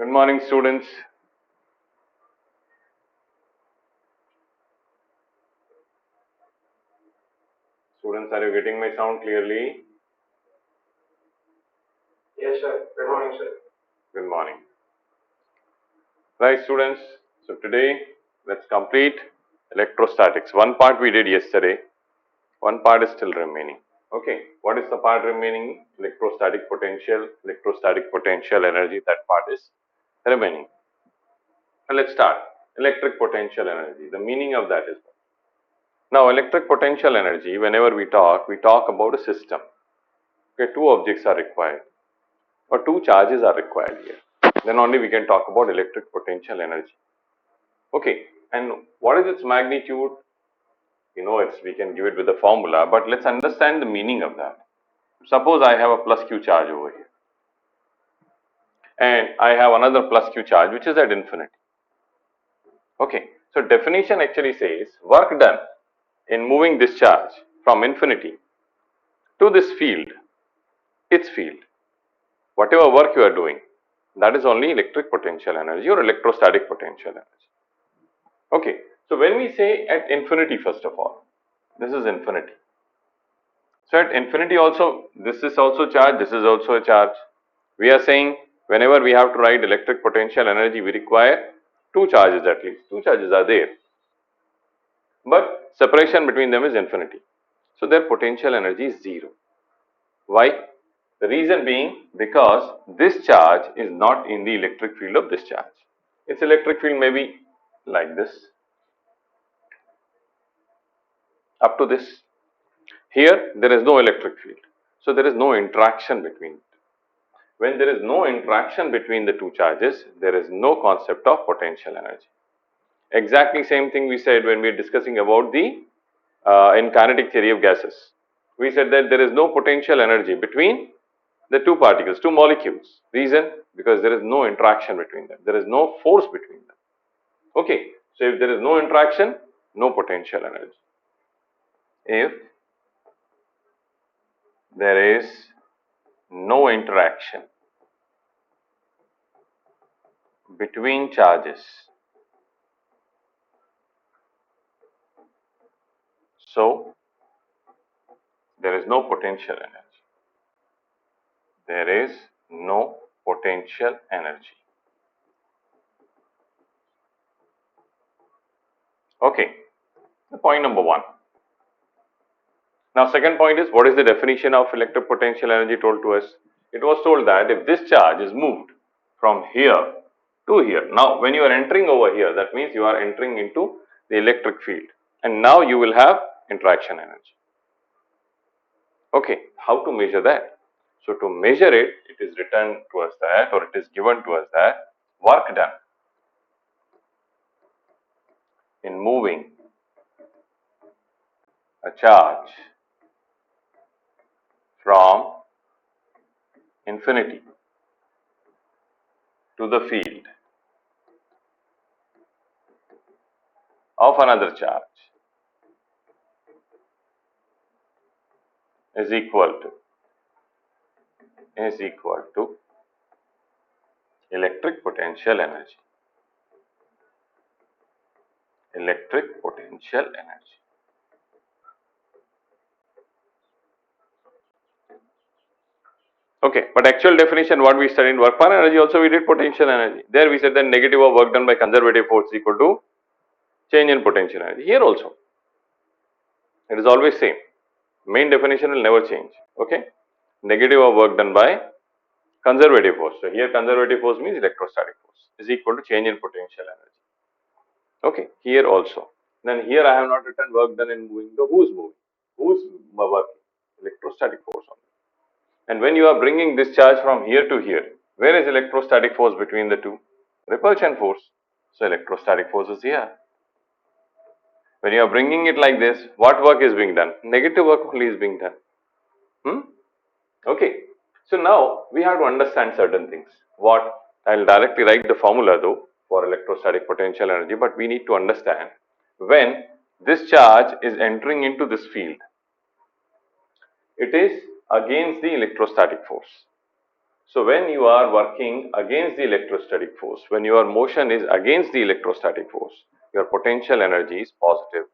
Good morning, students. Students, are you getting my sound clearly? Yes, sir. Good morning, sir. Good morning. Right, students. So today, let's complete electrostatics. One part we did yesterday. One part is still remaining. Okay. What is the part remaining? Electrostatic potential energy. That part is remaining. So let's start. Electric potential energy. The meaning of that is now electric potential energy. Whenever we talk about a system. Okay, two objects are required or two charges are required here. Then only we can talk about electric potential energy. Okay, and what is its magnitude? We can give it with the formula, but let's understand the meaning of that. Suppose I have a plus Q charge over here, and I have another plus Q charge which is at infinity. Okay, so definition actually says work done in moving this charge from infinity to this field, its field. Whatever work you are doing, that is only electric potential energy or electrostatic potential energy. Okay, so when we say at infinity, first of all, this is infinity. So at infinity also, this is also charge, this is also a charge. We are saying whenever we have to write electric potential energy, we require two charges at least. Two charges are there. But separation between them is infinity. So their potential energy is zero. Why? The reason being because this charge is not in the electric field of this charge. Its electric field may be like this, up to this. Here there is no electric field. So there is no interaction between it. When there is no interaction between the two charges, there is no concept of potential energy. Exactly same thing we said when we are discussing about the in kinetic theory of gases. We said that there is no potential energy between the two particles, two molecules. Reason? Because there is no interaction between them. There is no force between them. Okay. So if there is no interaction, no potential energy. If there is no interaction between charges, so there is no potential energy. There is no potential energy. Okay, the point number one. Now, second point is, what is the definition of electric potential energy told to us? It was told that if this charge is moved from here to here, now when you are entering over here, that means you are entering into the electric field, and now you will have interaction energy. Okay, how to measure that? So to measure it, it is written to us that, or it is given to us that work done in moving a charge from infinity to the field of another charge is equal to electric potential energy. Electric potential energy. Okay, but actual definition what we studied in work per energy also we did potential energy. There we said that negative of work done by conservative force is equal to change in potential energy. Here also it is always same. Main definition will never change. Okay, negative of work done by conservative force. So here conservative force means electrostatic force is equal to change in potential energy. Okay, here also. Then here I have not written work done in moving. So who's moving? Who's working? Electrostatic force only. And when you are bringing this charge from here to here, where is electrostatic force between the two? Repulsion force. So electrostatic force is here. When you are bringing it like this, what work is being done? Negative work only is being done. Okay. So now we have to understand certain things. What? I'll directly write the formula though for electrostatic potential energy, but we need to understand when this charge is entering into this field, it is against the electrostatic force. So when you are working against the electrostatic force, when your motion is against the electrostatic force, your potential energy is positive.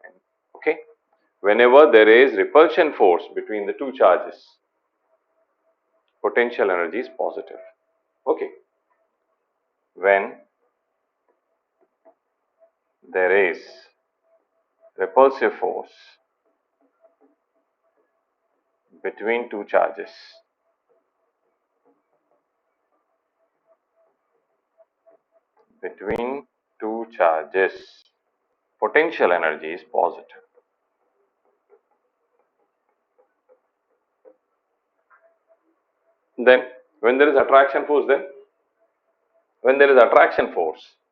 Okay. Whenever there is repulsion force between the two charges, potential energy is positive. Okay. When there is repulsive force between two charges, potential energy is positive. Then when there is attraction force,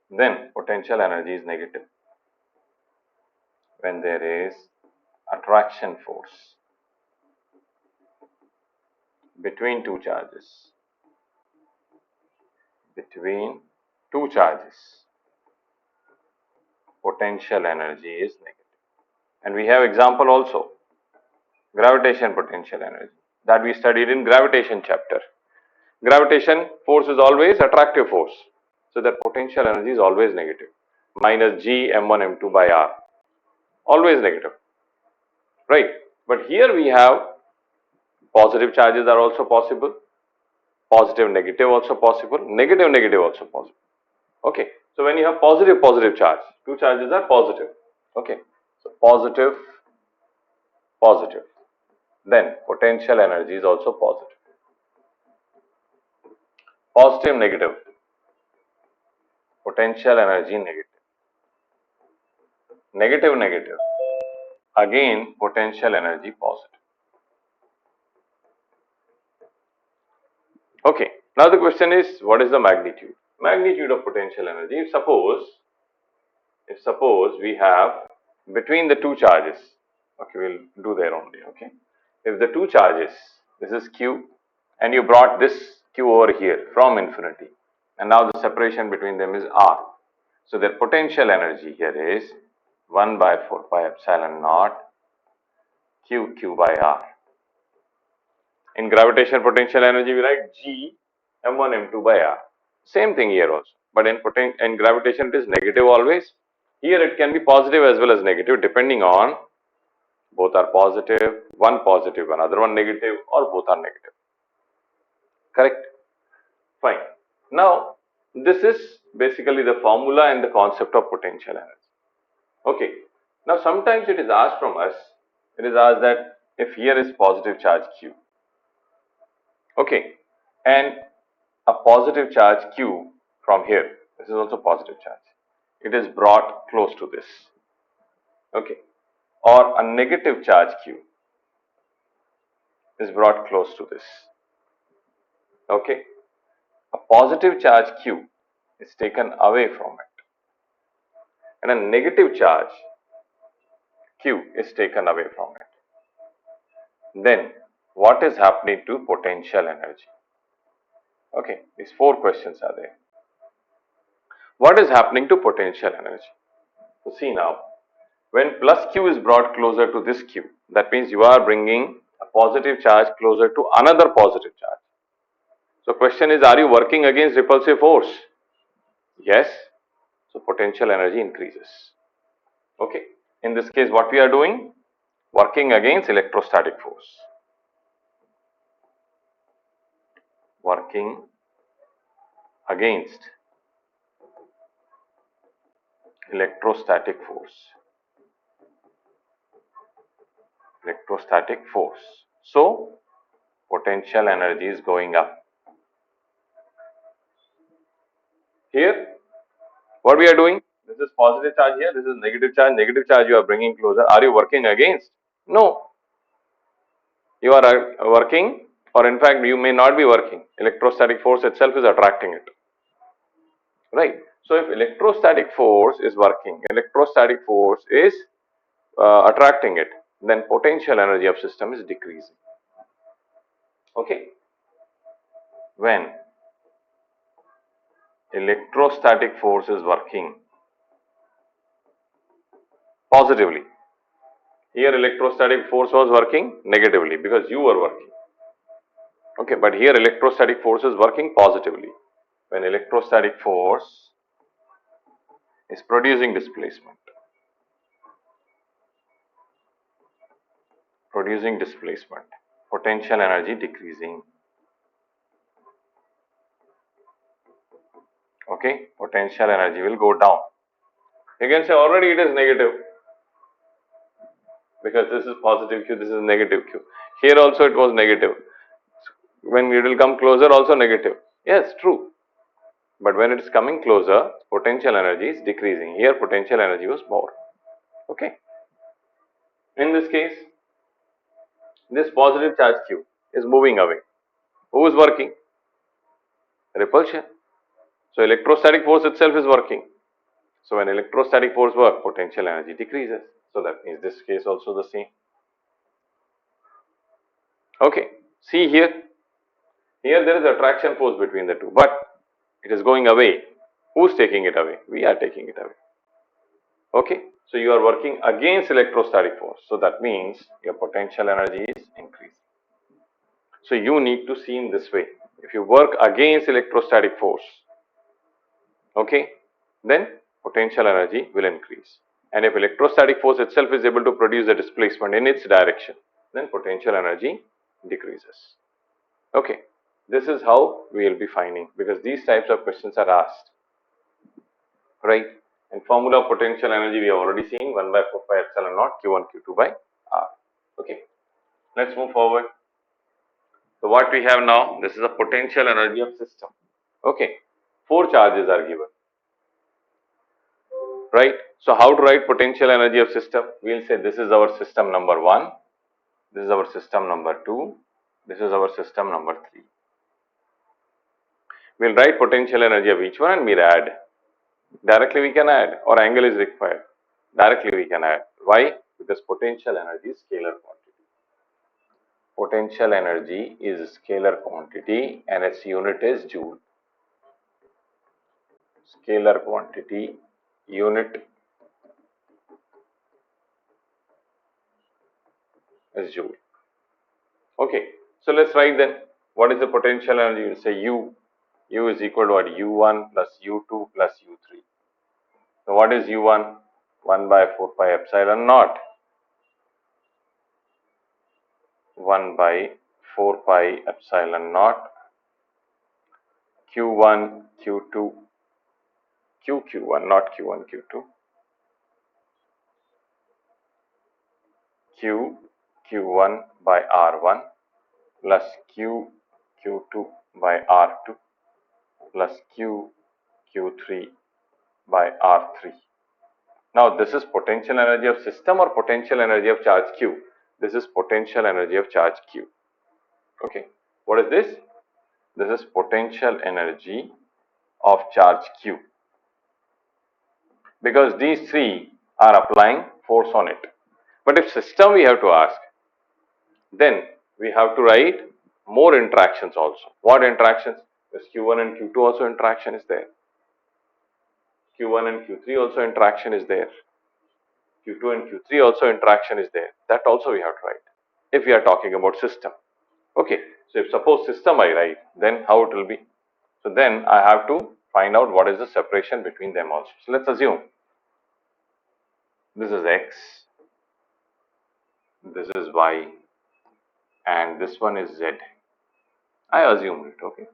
then potential energy is negative. When there is attraction force between two charges, potential energy is negative. And we have example also, gravitation potential energy, that we studied in gravitation chapter. Gravitation force is always attractive force, so that potential energy is always negative, minus G m1 m2 by r, always negative, right? But here we have positive charges are also possible, positive negative also possible, negative negative also possible. Okay, so when you have positive charge, two charges are positive. Okay, so positive, then potential energy is also positive. Positive negative, potential energy negative. Negative negative, again potential energy positive. Okay, now the question is, what is the magnitude? Magnitude of potential energy. If suppose we have between the two charges, okay, we'll do there only. Okay, if the two charges, this is Q, and you brought this Q over here from infinity, and now the separation between them is R. So their potential energy here is 1 by 4 pi epsilon naught Q by R. In gravitational potential energy, we write G m1 m2 by R. Same thing here also. But in gravitation, it is negative always. Here it can be positive as well as negative, depending on both are positive, one positive, another one negative, or both are negative. Correct? Fine. Now, this is basically the formula and the concept of potential energy. Okay. Now, sometimes it is asked from us, it is asked that if here is positive charge Q, okay, and a positive charge Q from here, this is also positive charge, it is brought close to this, okay, or a negative charge Q is brought close to this, okay, a positive charge Q is taken away from it, and a negative charge Q is taken away from it. Then what is happening to potential energy? Okay, these four questions are there. What is happening to potential energy? So see now, when plus Q is brought closer to this Q, that means you are bringing a positive charge closer to another positive charge. So question is, are you working against repulsive force? Yes. So potential energy increases. Okay. In this case, what we are doing? Working against electrostatic force. Working against electrostatic force. So potential energy is going up. Here, what we are doing? This is positive charge here, this is negative charge. Negative charge you are bringing closer. Are you working against? No. You are working, or in fact, you may not be working. Electrostatic force itself is attracting it. Right? So, if electrostatic force is working, electrostatic force is attracting it, then potential energy of system is decreasing. Okay? When electrostatic force is working positively, here electrostatic force was working negatively because you were working. Okay, but here electrostatic force is working positively. When electrostatic force is producing displacement, potential energy decreasing. Okay, potential energy will go down. You can say already it is negative because this is positive Q, this is negative Q. Here also it was negative. When it will come closer, also negative. Yes, true. But when it is coming closer, potential energy is decreasing. Here, potential energy was more. Okay. In this case, this positive charge Q is moving away. Who is working? Repulsion. So, electrostatic force itself is working. So, when electrostatic force works, potential energy decreases. So, that means this case also the same. Okay. See here. Here there is attraction force between the two, but it is going away. Who's taking it away? We are taking it away. Okay. So, you are working against electrostatic force. So, that means your potential energy is increasing. So, you need to see in this way. If you work against electrostatic force, okay, then potential energy will increase. And if electrostatic force itself is able to produce a displacement in its direction, then potential energy decreases. Okay, this is how we will be finding, because these types of questions are asked, right? And formula of potential energy we have already seen, 1 by 4 pi epsilon naught Q1 Q2 by R. Okay, let's move forward. So what we have now, this is a potential energy of system. Okay, 4 charges are given, right? So how to write potential energy of system? We will say this is our system number 1, this is our system number 2, this is our system number 3. We will write potential energy of each one and we'll add. Directly we can add, or angle is required. Directly we can add. Why? Because potential energy is scalar quantity. Potential energy is scalar quantity and its unit is joule. Scalar quantity, unit is joule. Okay, so let's write then. What is the potential energy? You will say U. U is equal to what? U1 plus U2 plus U3. So what is U1? 1 by 4 pi epsilon naught. 1 by 4 pi epsilon naught Q1 Q2 Q1, not Q1 Q2, Q1 by R1 plus Q2 by R2 plus Q3 by R3. Now this is potential energy of system or potential energy of charge Q? This is potential energy of charge Q. Okay, what is this? This is potential energy of charge Q, because these three are applying force on it. But if system we have to ask, then we have to write more interactions also. What interactions? Because Q1 and Q2 also interaction is there. Q1 and Q3 also interaction is there. Q2 and Q3 also interaction is there. That also we have to write if we are talking about system. Okay, so if suppose system I write, then how it will be? So then I have to find out what is the separation between them also. So let's assume this is X, this is Y, and this one is Z. I assume it, okay.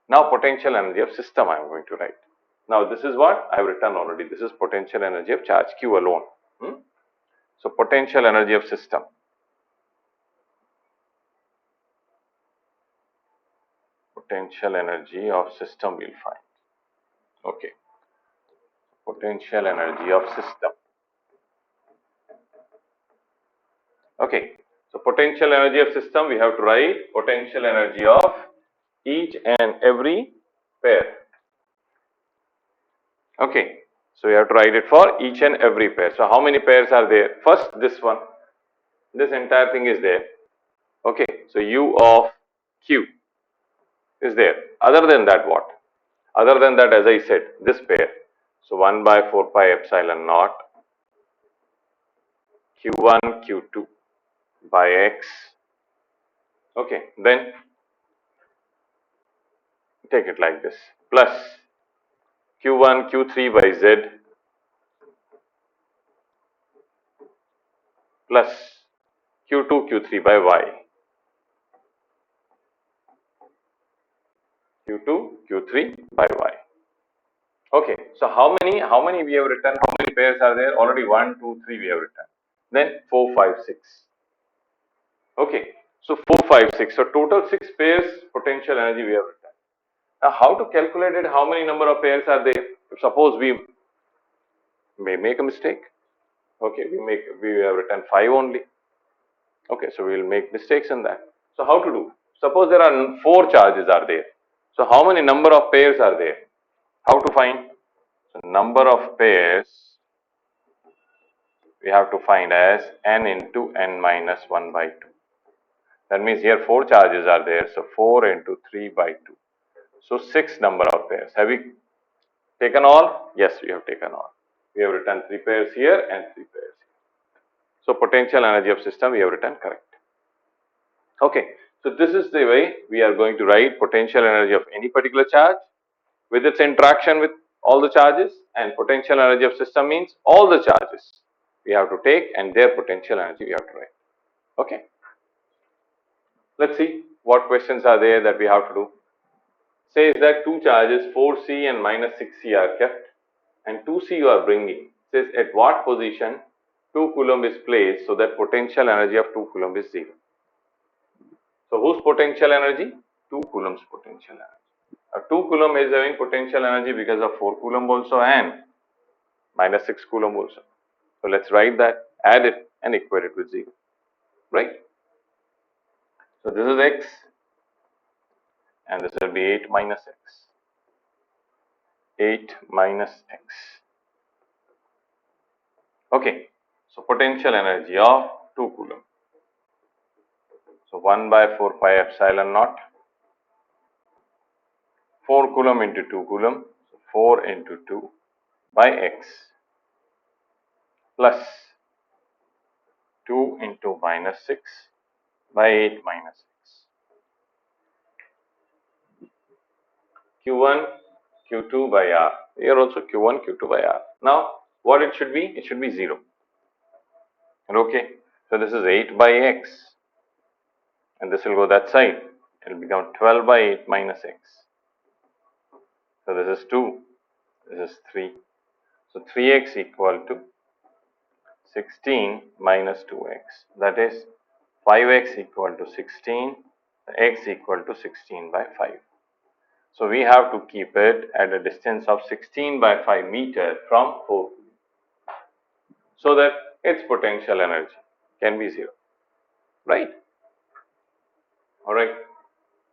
Now potential energy of system I am going to write. Now this is what I have written already. This is potential energy of charge Q alone. So potential energy of system. Potential energy of system we'll find. Okay. Potential energy of system. Okay. So potential energy of system, we have to write potential energy of each and every pair. Okay. So we have to write it for each and every pair. So how many pairs are there? First, this one. This entire thing is there. Okay. So U of Q is there. Other than that, what? Other than that, as I said, this pair. So 1 by 4 pi epsilon naught Q1 Q2 by X. Okay. Then take it like this, plus Q1 Q3 by Z plus Q2 Q3 by Y. Q2 Q3 by Y. Okay, so how many we have written? How many pairs are there? Already 1, 2, 3 we have written. Then 4, 5, 6. Okay, so 4, 5, 6. So total 6 pairs potential energy we have written. Now how to calculate it? How many number of pairs are there? Suppose we may make a mistake. Okay, we have written 5 only. Okay, so we will make mistakes in that. So how to do? Suppose there are 4 charges are there. So how many number of pairs are there? How to find? So number of pairs we have to find as n into n minus 1 by 2. That means here 4 charges are there. So 4 into 3 by 2. So 6 number of pairs. Have we taken all? Yes, we have taken all. We have written 3 pairs here and 3 pairs here. So potential energy of system we have written correct. Okay, so this is the way we are going to write potential energy of any particular charge with its interaction with all the charges, and potential energy of system means all the charges we have to take and their potential energy we have to write. Okay, let's see what questions are there that we have to do. Says that 2 charges 4C and minus 6C are kept and 2C you are bringing. Says at what position 2 coulomb is placed so that potential energy of 2 coulomb is 0. So whose potential energy? 2 coulomb's potential energy. 2 coulomb is having potential energy because of 4 coulomb also and minus 6 coulomb also. So let's write that, add it and equate it with 0, right? So this is x and this will be 8 minus x. 8 minus x. Okay, so potential energy of 2 coulomb. So 1 by 4 pi epsilon naught. 4 coulomb into 2 coulomb. So 4 into 2 by x plus 2 into minus 6 by 8 minus x. Q1, Q2 by R. Here also Q1, Q2 by R. Now, what it should be? It should be 0. Okay, so this is 8 by x. And this will go that side. It will become 12 by 8 minus x. So this is 2. This is 3. So 3x equal to 16 minus 2x. That is 5x equal to 16. X equal to 16 by 5. So we have to keep it at a distance of 16 by 5 meter from 4 so that its potential energy can be 0, right? Alright,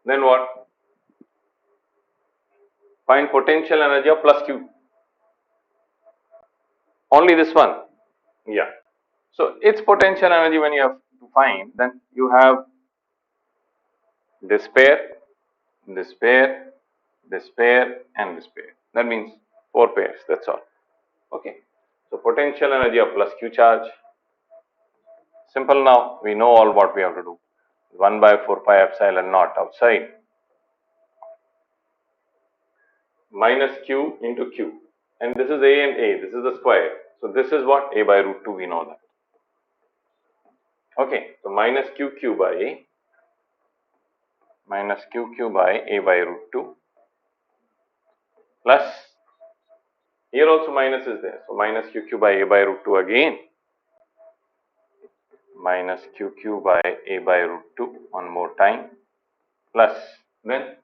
then what? Find potential energy of plus Q. Only this one, yeah. So its potential energy when you have to find, then you have this pair, this pair, this pair and this pair. That means 4 pairs, that's all. Okay, so potential energy of plus Q charge. Simple now, we know all what we have to do. 1 by 4 pi epsilon naught outside minus Q into Q. And this is A and A, this is the square. So this is what? A by root 2, we know that. Okay, so minus QQ by A, minus QQ by A by root 2 plus, here also minus is there. So minus QQ by A by root 2 again, minus QQ by A by root 2 one more time plus, then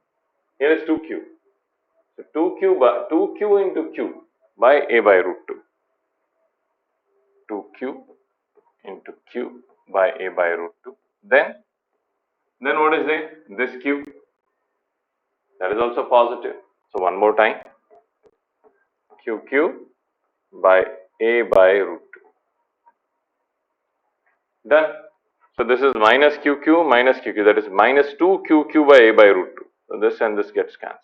here is 2Q. So 2Q into Q by A by root 2. 2Q into Q by A by root 2. Then what is there? This Q, that is also positive. So one more time, QQ by A by root 2. Done. So this is minus QQ minus QQ, that is minus 2QQ by A by root 2. So this and this gets cancelled.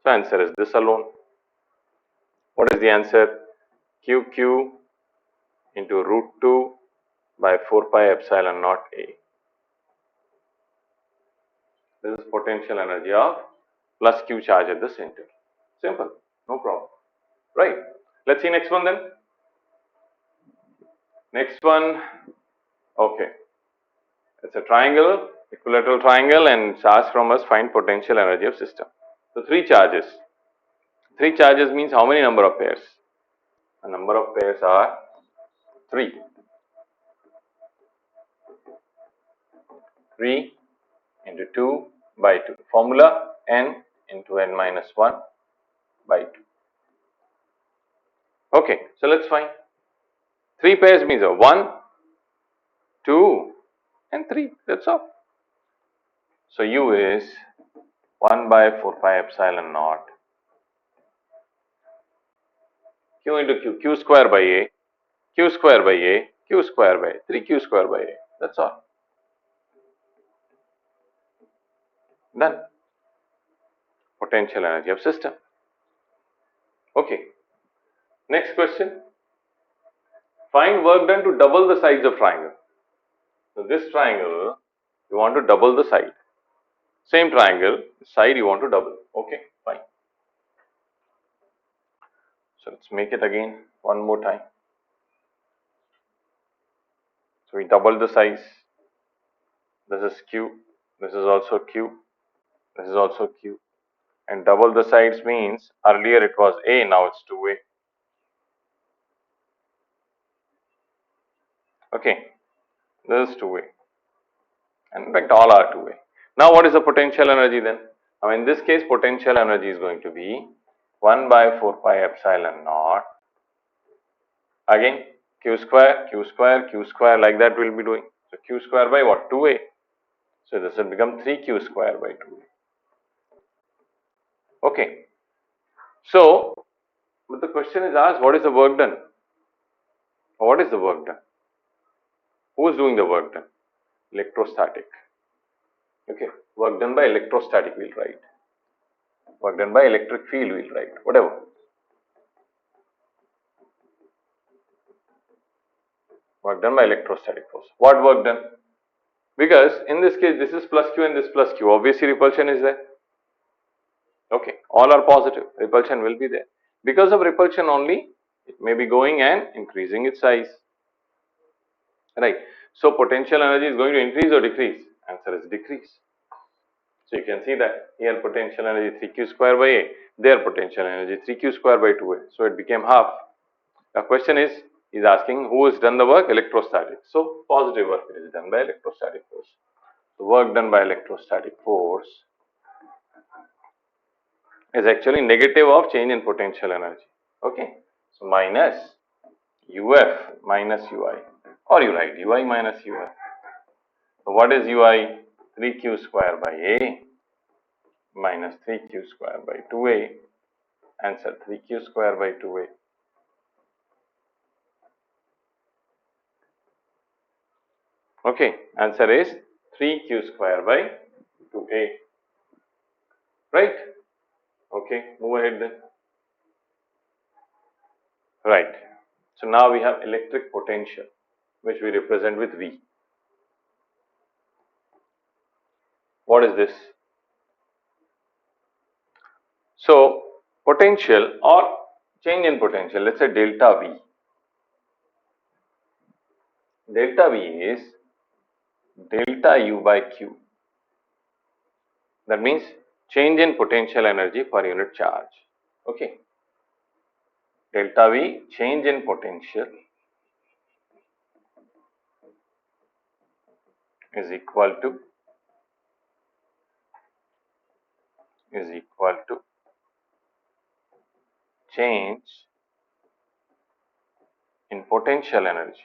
So answer is this alone. What is the answer? QQ into root 2 by 4 pi epsilon naught A. This is potential energy of plus Q charge at the center. Simple, no problem, right? Let's see next one then. Next one, okay, it's a triangle, equilateral triangle, and it's asked from us find potential energy of system. So three charges. Three charges means how many number of pairs? The number of pairs are three. 3 into 2 by 2. Formula n into n minus 1 by 2. Okay, so let's find. Three pairs means 1, 2, and 3. That's all. So U is 1 by 4 pi epsilon naught Q into Q, Q square by A, Q square by A, Q square by 3Q square by A. That's all. Done. Potential energy of system. Okay. Next question. Find work done to double the size of triangle. So this triangle, you want to double the side. Same triangle, side you want to double. Okay, fine. So let's make it again one more time. So we double the size. This is Q. This is also Q. This is also Q. And double the sides means earlier it was A, now it's 2A. Okay, this is 2A. And in fact, all are 2A. Now, what is the potential energy then? Now, in this case, potential energy is going to be 1 by 4 pi epsilon naught. Again, Q square, Q square, Q square, like that we'll be doing. So, Q square by what? 2A. So, this will become 3Q square by 2A. Okay. So, but the question is asked, what is the work done? What is the work done? Who is doing the work done? Electrostatic. Okay. Work done by electrostatic we'll write. Work done by electric field we'll write. Whatever. Work done by electrostatic force. What work done? Because in this case, this is plus Q and this plus Q. Obviously, repulsion is there. Okay. All are positive. Repulsion will be there. Because of repulsion only, it may be going and increasing its size. Right. So, potential energy is going to increase or decrease? Answer is decrease. So, you can see that here potential energy 3Q square by A, there potential energy 3Q square by 2A. So, it became half. The question is asking who has done the work? Electrostatic. So, positive work is done by electrostatic force. The work done by electrostatic force is actually negative of change in potential energy. Okay. So, minus UF minus UI, or you write UI minus UF. So, what is UI? 3Q square by A minus 3Q square by 2A. Answer 3Q square by 2A. Okay, answer is 3Q square by 2A. Right? Okay, move ahead then. Right. So now we have electric potential, which we represent with V. What is this? So, potential or change in potential, let's say delta V. Delta V is delta U by Q. That means change in potential energy per unit charge. Okay. Delta V, change in potential, is equal to change in potential energy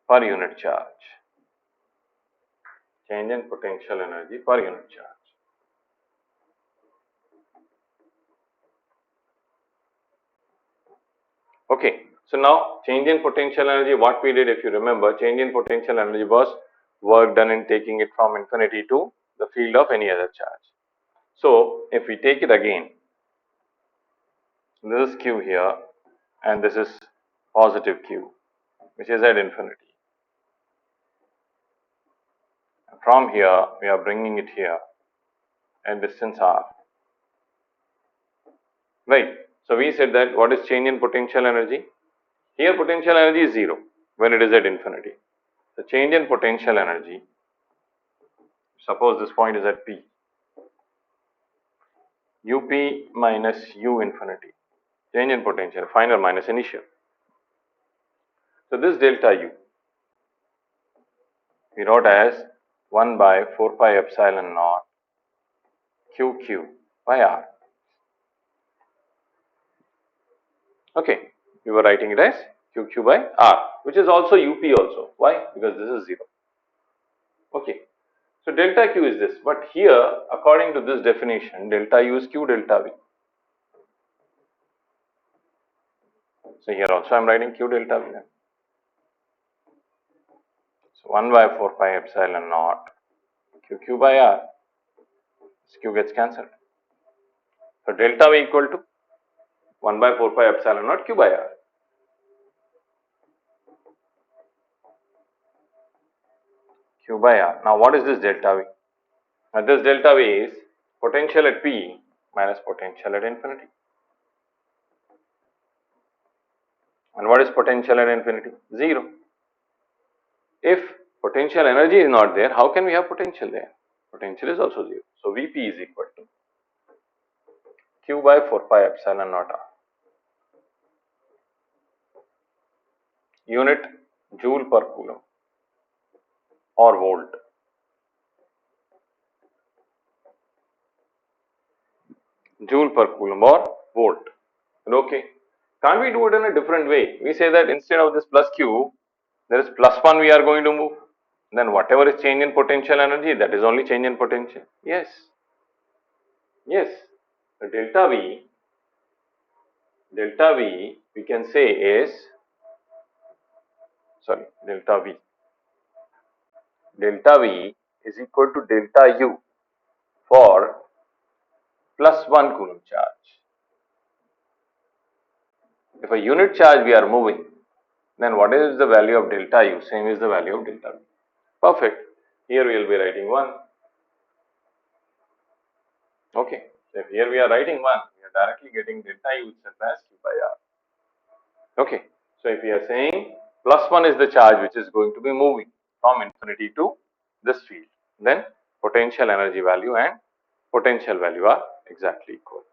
per unit charge. Change in potential energy per unit charge. Okay, so now change in potential energy, what we did, if you remember, change in potential energy was work done in taking it from infinity to the field of any other charge. So, if we take it again, this is Q here and this is positive Q, which is at infinity. From here, we are bringing it here at distance r. Right. So we said that what is change in potential energy? Here potential energy is 0 when it is at infinity. The change in potential energy, suppose this point is at P, UP minus U infinity, change in potential, final minus initial. So this delta U, we wrote as 1 by 4 pi epsilon naught QQ by R. Okay, we were writing it as QQ by R, which is also UP also. Why? Because this is 0. Okay. So delta Q is this, but here according to this definition, delta U is Q delta V. So here also I am writing Q delta V. So 1 by 4 pi epsilon naught QQ by R. This Q gets cancelled. So delta V equal to 1 by 4 pi epsilon naught Q by R. Q by R. Now what is this delta V? Now this delta V is potential at P minus potential at infinity. And what is potential at infinity? 0. If potential energy is not there, how can we have potential there? Potential is also 0. So Vp is equal to Q by 4 pi epsilon naught R. Unit joule per coulomb or volt. Joule per coulomb or volt. Okay. Can't we do it in a different way? We say that instead of this plus Q, there is plus 1 we are going to move. Then whatever is change in potential energy, that is only change in potential. Yes. Yes. The delta V we can say is, delta V is equal to delta U for plus 1 coulomb charge. If a unit charge we are moving, then what is the value of delta U? Same is the value of delta V. Perfect. Here we will be writing 1. Okay. So if here we are writing 1, we are directly getting delta U itself as Q by R. Okay. So if we are saying plus 1 is the charge which is going to be moving from infinity to this field, then potential energy value and potential value are exactly equal.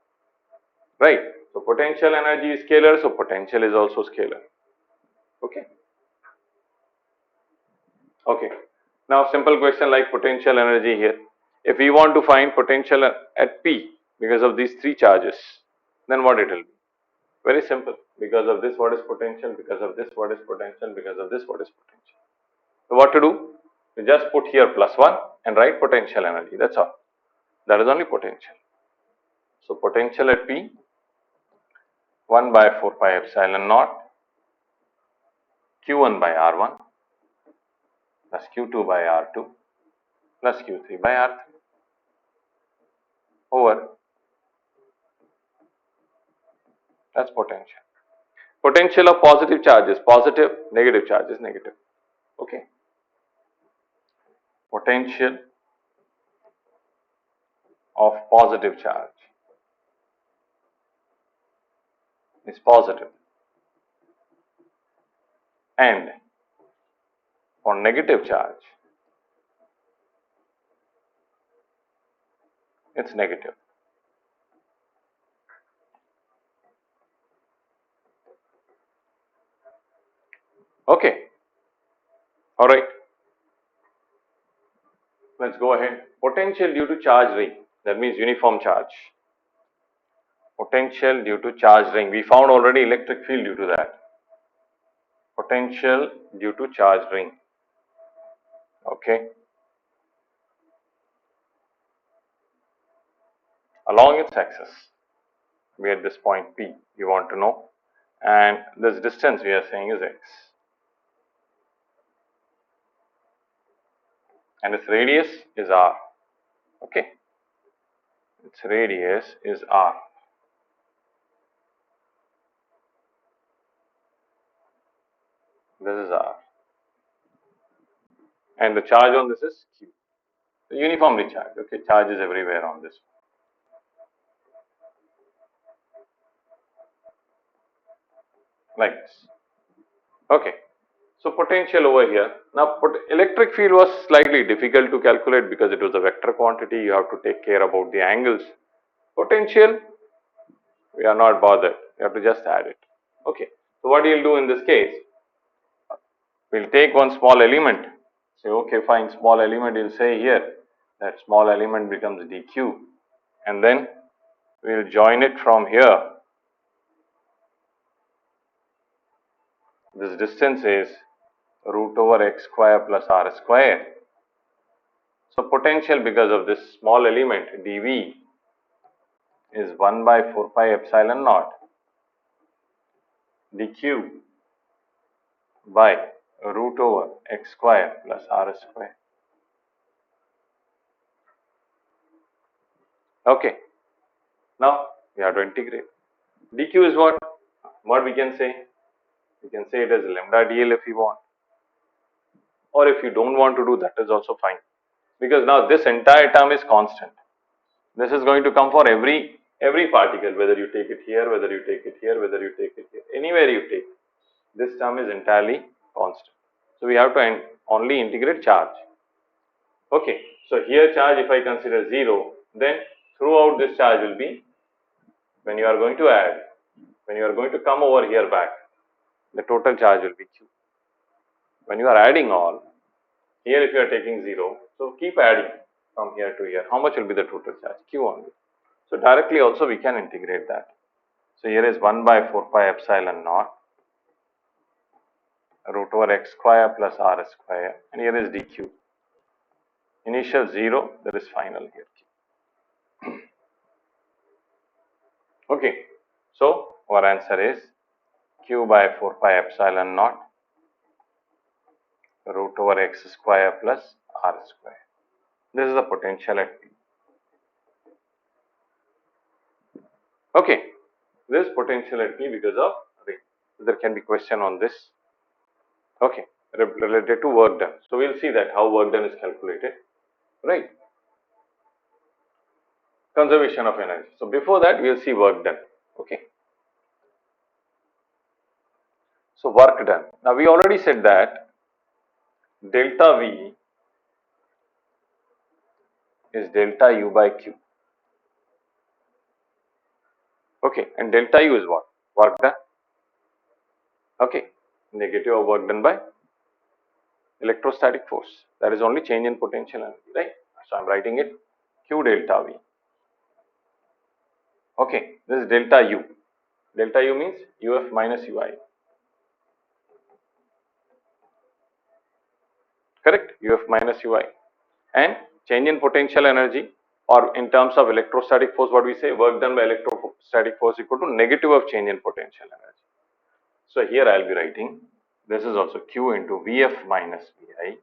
Right. So potential energy is scalar, so potential is also scalar. Okay. Okay. Now simple question like potential energy here. If we want to find potential at P because of these 3 charges, then what it will be? Very simple. Because of this, what is potential? Because of this, what is potential? Because of this, what is potential? So what to do? You just put here plus 1 and write potential energy. That's all. That is only potential. So potential at P, 1 by 4 pi epsilon naught Q1 by R1 plus Q2 by R2 plus Q3 by R3 over, that's potential. Potential of positive charges, positive, negative charges, negative. Okay. Potential of positive charge is positive, and for negative charge, it's negative. Okay. All right. Let's go ahead. Potential due to charge ring. That means uniform charge. Potential due to charge ring. We found already electric field due to that. Potential due to charge ring. Okay. Along its axis, we at this point P, we want to know, and this distance we are saying is x, and its radius is r. Okay. Its radius is r. This is r. And the charge on this is Q. uniformly charged. Okay, charge is everywhere on this. Like this. Okay. So potential over here. Now electric field was slightly difficult to calculate because it was a vector quantity. You have to take care about the angles. Potential, we are not bothered. You have to just add it. Okay. So what you'll do in this case, we'll take one small element. Say, okay, fine, small element, you'll say here that small element becomes dq. And then we'll join it from here. This distance is root over x square plus r square. So potential because of this small element dV is 1 by 4 pi epsilon naught dq by root over x square plus r square. Okay. Now we have to integrate. dq is what? What we can say? We can say it as lambda dl if you want. Or if you don't want to do that is also fine. Because now this entire term is constant. This is going to come for every particle, whether you take it here, whether you take it here, whether you take it here, anywhere you take. This term is entirely constant. So we have to only integrate charge. Okay, so here charge if I consider 0, then throughout this charge will be, when you are going to add, when you are going to come over here back, the total charge will be Q. When you are adding all, here if you are taking 0, so keep adding from here to here, how much will be the total charge? Q only. So directly also we can integrate that. So here is 1 by 4 pi epsilon naught root over x square plus r square, and here is dq. Initial 0, there is final here. Okay, so our answer is q by 4 pi epsilon naught root over x square plus r square. This is the potential at P. Okay, this potential at P because of ring. There can be question on this. Okay, related to work done. So we'll see that how work done is calculated, right? Conservation of energy. So before that, we'll see work done. Okay. So work done. Now we already said that delta V is delta U by Q. Okay, and delta U is what? Work done. Okay, negative of work done by electrostatic force. That is only change in potential energy, right? So I'm writing it Q delta V. Okay, this is delta U. Delta U means UF minus UI. Correct? UF minus UI. And change in potential energy, or in terms of electrostatic force, what we say, work done by electrostatic force equal to negative of change in potential energy. So here I will be writing, this is also Q into Vf minus Vi,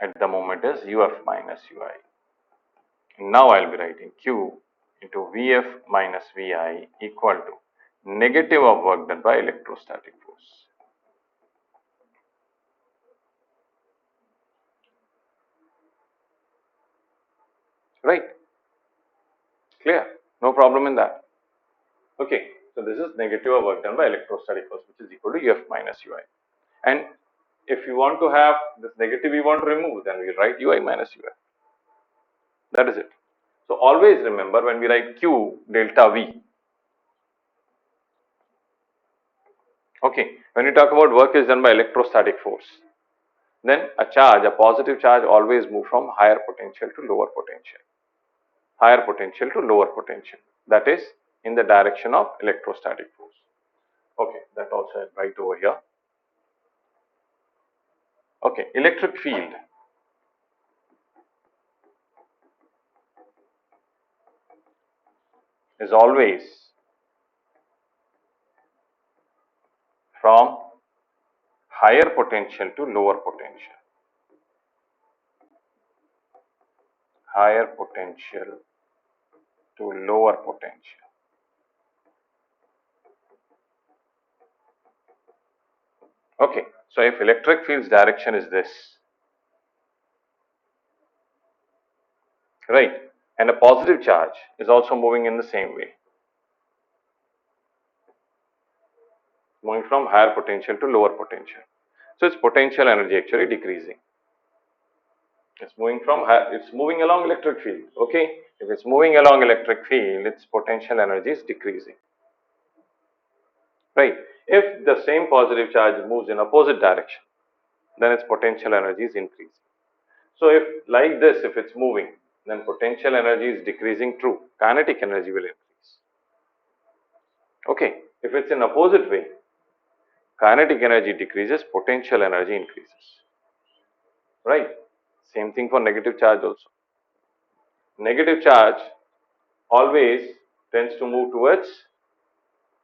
at the moment is Uf minus Ui. Now I will be writing Q into Vf minus Vi equal to negative of work done by electrostatic force. Right? Clear? No problem in that. Okay, so this is negative of work done by electrostatic force, which is equal to Uf minus Ui. And if you want to have this negative we want to remove, then we will write Ui minus Ui. That is it. So always remember when we write Q delta V. Okay, when we talk about work is done by electrostatic force, then a charge, a positive charge always move from higher potential to lower potential. Higher potential to lower potential. That is in the direction of electrostatic force. Okay, that also I'll write over here. Okay, electric field is always from higher potential to lower potential. Higher potential to lower potential. Okay, so if electric field's direction is this, right? And a positive charge is also moving in the same way, moving from higher potential to lower potential. So its potential energy actually decreasing. It's moving from higher, it's moving along electric field. Okay, if it's moving along electric field, its potential energy is decreasing, right? If the same positive charge moves in opposite direction, then its potential energy is increasing. So if like this, if it's moving, then potential energy is decreasing, true, kinetic energy will increase. Okay, if it's in opposite way, kinetic energy decreases, potential energy increases, right? Same thing for negative charge also. Negative charge always tends to move towards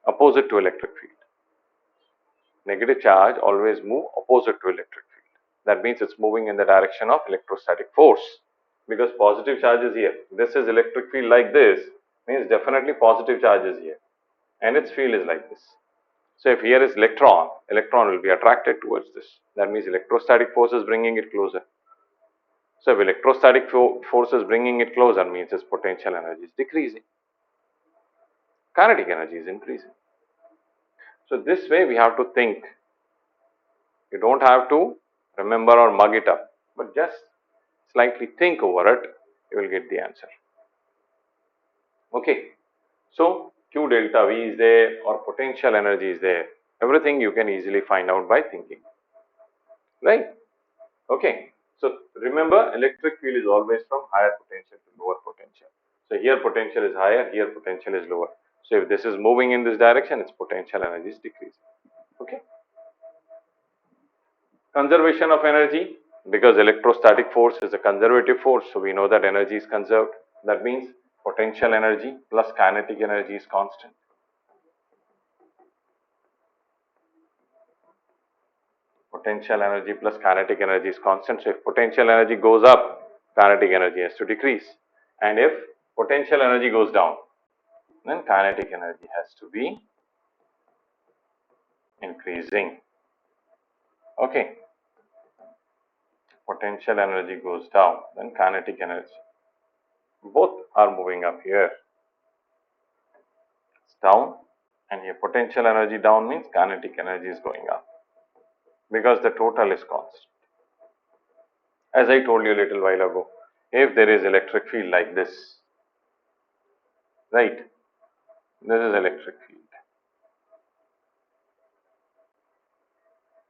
opposite to electric field. Negative charge always move opposite to electric field. That means it's moving in the direction of electrostatic force, because positive charge is here. This is electric field like this, means definitely positive charge is here and its field is like this. So if here is electron, electron will be attracted towards this. That means electrostatic force is bringing it closer. So if electrostatic force is bringing it closer, means its potential energy is decreasing. Kinetic energy is increasing. So this way we have to think. You don't have to remember or mug it up, but just slightly think over it, you will get the answer. Okay. So Q delta V is there or potential energy is there. Everything you can easily find out by thinking. Right? Okay. So remember, electric field is always from higher potential to lower potential. So here potential is higher, here potential is lower. So if this is moving in this direction, its potential energy is decreasing. Okay. Conservation of energy, because electrostatic force is a conservative force, so we know that energy is conserved. That means potential energy plus kinetic energy is constant. Potential energy plus kinetic energy is constant. So if potential energy goes up, kinetic energy has to decrease. And if potential energy goes down, then kinetic energy has to be increasing. Okay. Potential energy goes down, then kinetic energy. Both are moving up here. It's down, and here potential energy down means kinetic energy is going up, because the total is constant. As I told you a little while ago, if there is electric field like this, right, this is electric field.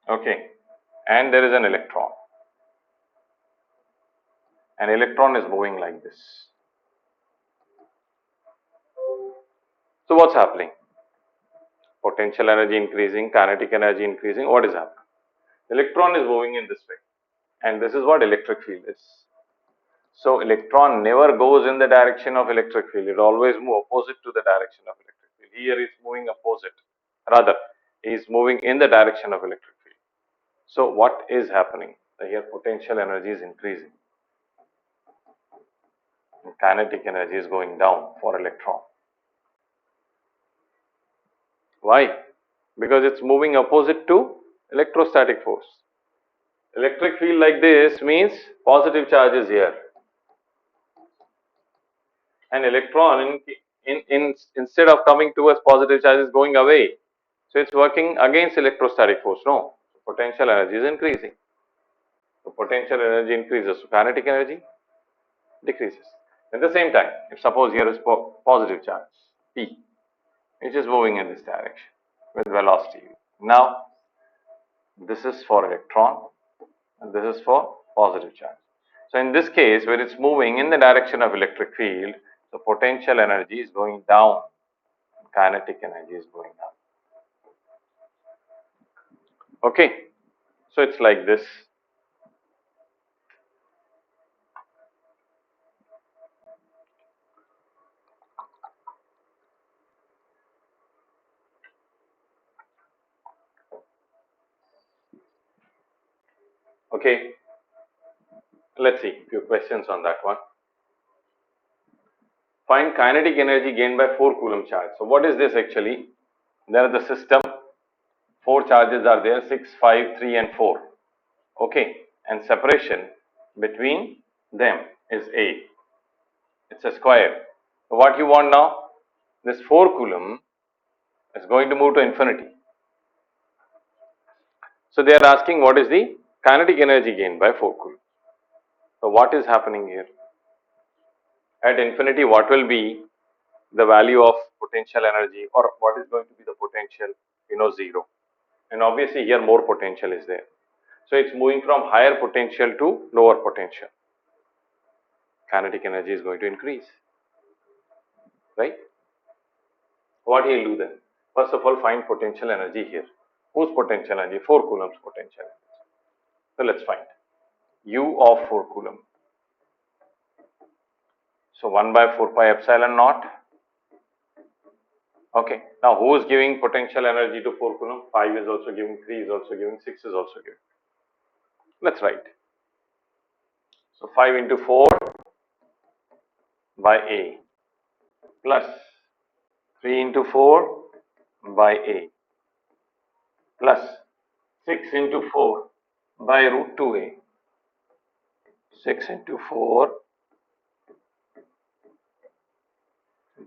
Okay, and there is an electron. An electron is moving like this. So what's happening? Potential energy increasing, kinetic energy increasing. What is happening? Electron is moving in this way, and this is what electric field is. So electron never goes in the direction of electric field. It always moves opposite to the direction of electric field. Here it's moving opposite. Rather, is moving in the direction of electric field. So what is happening? Here potential energy is increasing. And kinetic energy is going down for electron. Why? Because it's moving opposite to electrostatic force. Electric field like this means positive charge is here. And electron instead of coming towards positive charge is going away. So it's working against electrostatic force. No, potential energy is increasing. So potential energy increases, so kinetic energy decreases. At the same time, if suppose here is positive charge P, which is moving in this direction with velocity. Now, this is for electron and this is for positive charge. So in this case, where it's moving in the direction of electric field, the potential energy is going down, kinetic energy is going up. Okay, so it's like this. Okay, let's see a few questions on that one. Find kinetic energy gained by 4 Coulomb charge. So what is this actually? There is the system, 4 charges are there, 6, 5, 3 and 4. Okay, and separation between them is A. It's a square. So what you want now? This 4 coulomb is going to move to infinity. So they are asking what is the kinetic energy gained by 4 coulomb. So what is happening here? At infinity, what will be the value of potential energy, or what is going to be the potential? 0. And obviously here more potential is there. So it's moving from higher potential to lower potential. Kinetic energy is going to increase, right? What he'll do then? First of all, find potential energy here. Whose potential energy? 4 coulombs potential energy. So let's find U of 4 coulomb. So 1 by 4 pi epsilon naught. Okay. Now who is giving potential energy to 4 coulomb? 5 is also giving, 3 is also giving, 6 is also giving. Let's write. So 5 into 4 by A plus 3 into 4 by A plus 6 into 4 by root 2A. 6 into 4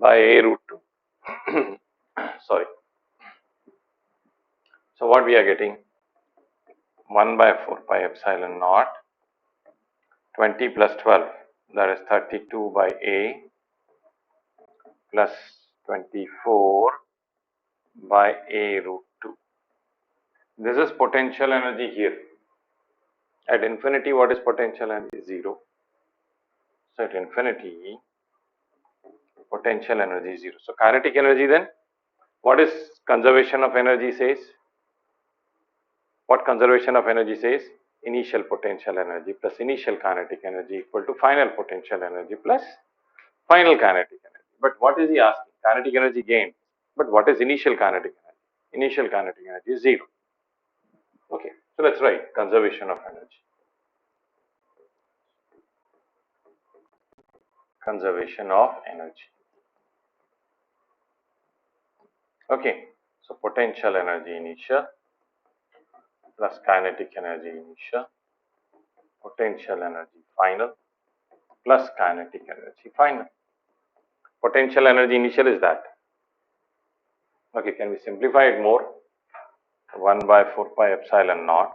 by A root 2. Sorry. So what we are getting? 1 by 4 pi epsilon naught, 20 plus 12, that is 32 by A plus 24 by A root 2. This is potential energy here. At infinity, what is potential energy? 0. So at infinity, potential energy is 0. So kinetic energy then, what is conservation of energy says? What conservation of energy says? Initial potential energy plus initial kinetic energy equal to final potential energy plus final kinetic energy. But what is he asking? Kinetic energy gained. But what is initial kinetic energy? Initial kinetic energy is 0. Okay, so let's write conservation of energy. Conservation of energy. Okay, so potential energy initial plus kinetic energy initial, potential energy final plus kinetic energy final. Potential energy initial is that. Okay, can we simplify it more? 1 by 4 pi epsilon naught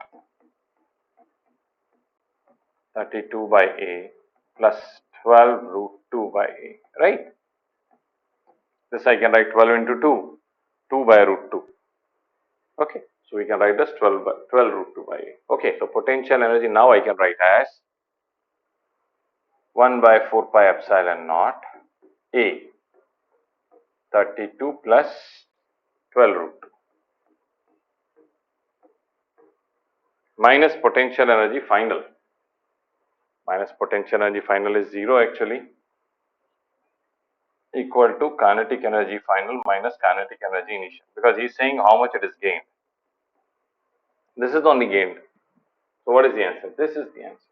32 by A plus 12 root 2 by A, right? This I can write 12 into 2, 2 by root 2. Okay, so we can write this 12 root 2 by A. Okay, so potential energy now I can write as 1 by 4 pi epsilon naught A 32 plus 12 root 2 minus potential energy final. Minus potential energy final is 0 actually, equal to kinetic energy final minus kinetic energy initial, because he is saying how much it is gained. This is only gained. So what is the answer? This is the answer.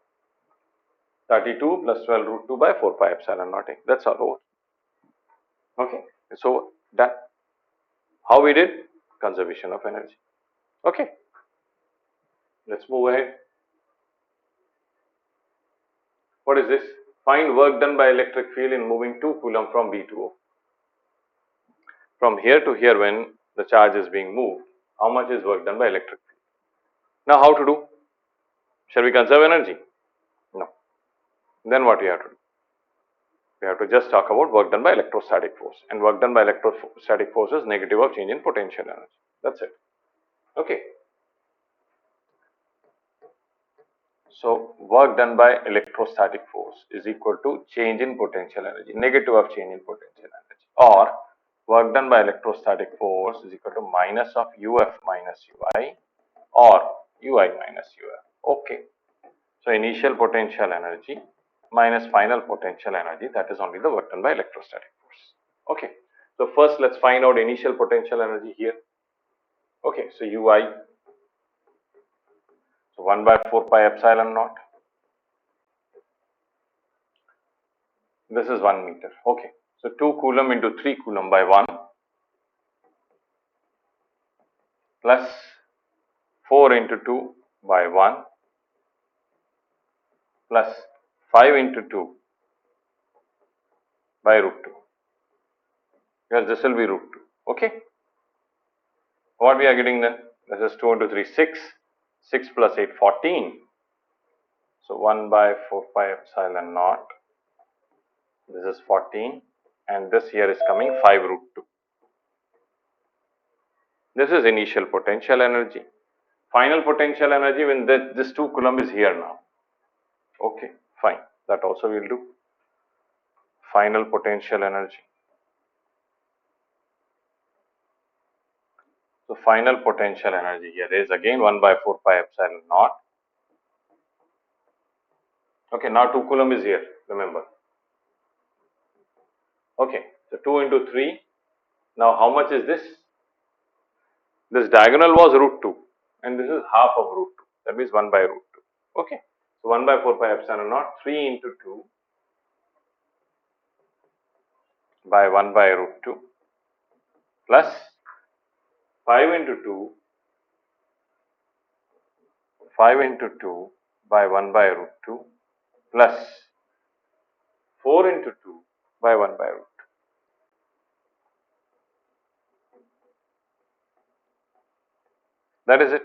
32 plus 12 root 2 by 4 pi epsilon naught A. That's all over. Okay. So that how we did conservation of energy. Okay. Let's move ahead. What is this? Find work done by electric field in moving 2 coulomb from B to O. From here to here, when the charge is being moved, how much is work done by electric field? Now how to do? Shall we conserve energy? No. Then what we have to do? We have to just talk about work done by electrostatic force, and work done by electrostatic force is negative of change in potential energy. That's it. Okay. So work done by electrostatic force is equal to change in potential energy, negative of change in potential energy, or work done by electrostatic force is equal to minus of UF minus UI or UI minus UF. Okay. So initial potential energy minus final potential energy, that is only the work done by electrostatic force. Okay. So first let's find out initial potential energy here. Okay. So UI, so 1 by 4 pi epsilon naught. This is 1 meter. Okay. So 2 coulomb into 3 coulomb by 1 plus 4 into 2 by 1 plus 5 into 2 by root 2, because this will be root 2. Okay. What we are getting then? This is 2 into 3, 6. 6 plus 8, 14. So 1 by 4 pi epsilon naught. This is 14. And this here is coming 5 root 2. This is initial potential energy. Final potential energy when this 2 coulomb is here now. Okay, fine. That also we will do. Final potential energy. So final potential energy here is again 1 by 4 pi epsilon naught. Okay, now 2 coulomb is here, remember. Okay, so 2 into 3. Now how much is this? This diagonal was root 2 and this is half of root 2. That means 1 by root 2. Okay, so 1 by 4 pi epsilon naught, 3 into 2 by 1 by root 2 plus 5 into 2 by 1 by root 2 plus 4 into 2 by 1 by root 2. That is it.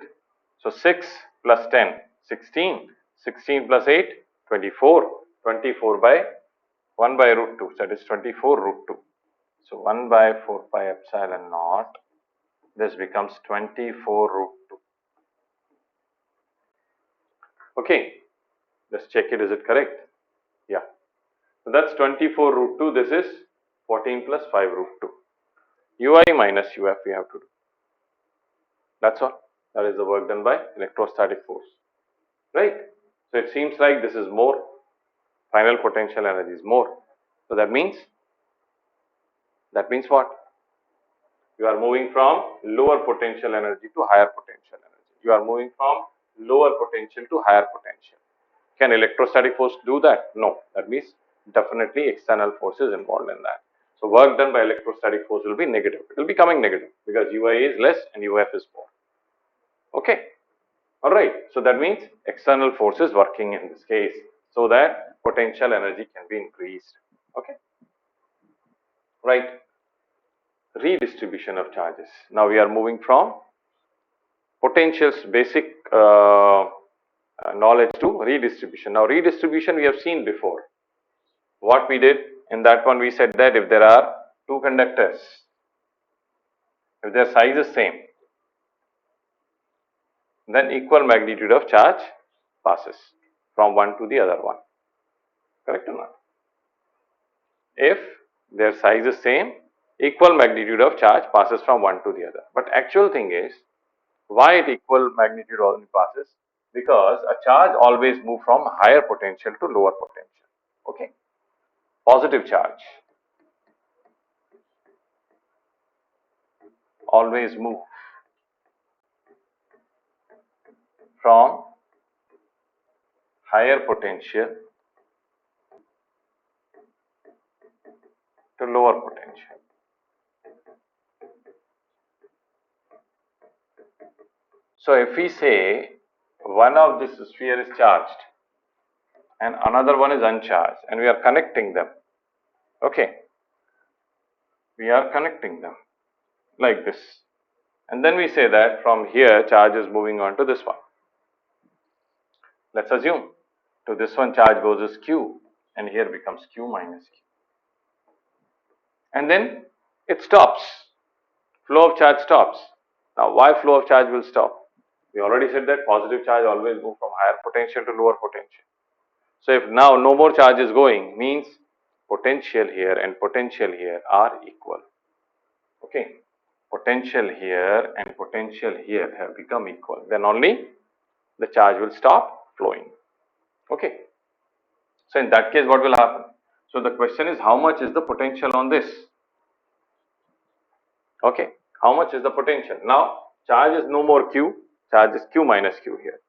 So 6 plus 10, 16, 16 plus 8, 24, 24 by 1 by root 2, that is 24 root 2. So 1 by 4 pi epsilon naught, this becomes 24 root 2. Okay, let's check it, is it correct? Yeah. So that's 24 root 2, this is 14 plus 5 root 2. Ui minus uf we have to do. That's all. That is the work done by electrostatic force. Right? So it seems like this is more. Final potential energy is more. So that means what? You are moving from lower potential energy to higher potential energy. You are moving from lower potential to higher potential. Can electrostatic force do that? No. That means definitely external forces involved in that. So work done by electrostatic force will be negative. It will be coming negative because Ui is less and Uf is more. Okay. Alright. So that means external forces working in this case so that potential energy can be increased. Okay. Right. Redistribution of charges. Now we are moving from potentials basic knowledge to redistribution. Now redistribution we have seen before. What we did in that one, we said that if there are two conductors, if their size is same, then equal magnitude of charge passes from one to the other one. Correct or not? If their size is same, equal magnitude of charge passes from one to the other. But actual thing is, why it equal magnitude only passes? Because a charge always move from higher potential to lower potential. Okay. Positive charge always move from higher potential to lower potential. So if we say one of this sphere is charged and another one is uncharged and we are connecting them, okay, we are connecting them like this, and then we say that from here charge is moving on to this one. Let's assume to this one charge goes as q and here becomes q minus q, and then it stops, flow of charge stops. Now why flow of charge will stop? We already said that positive charge always move from higher potential to lower potential. So if now no more charge is going, means potential here and potential here are equal. Okay, potential here and potential here have become equal. Then only the charge will stop flowing. Okay. So in that case, what will happen? So the question is, how much is the potential on this? Okay, how much is the potential? Now charge is no more q, charge is q minus q here.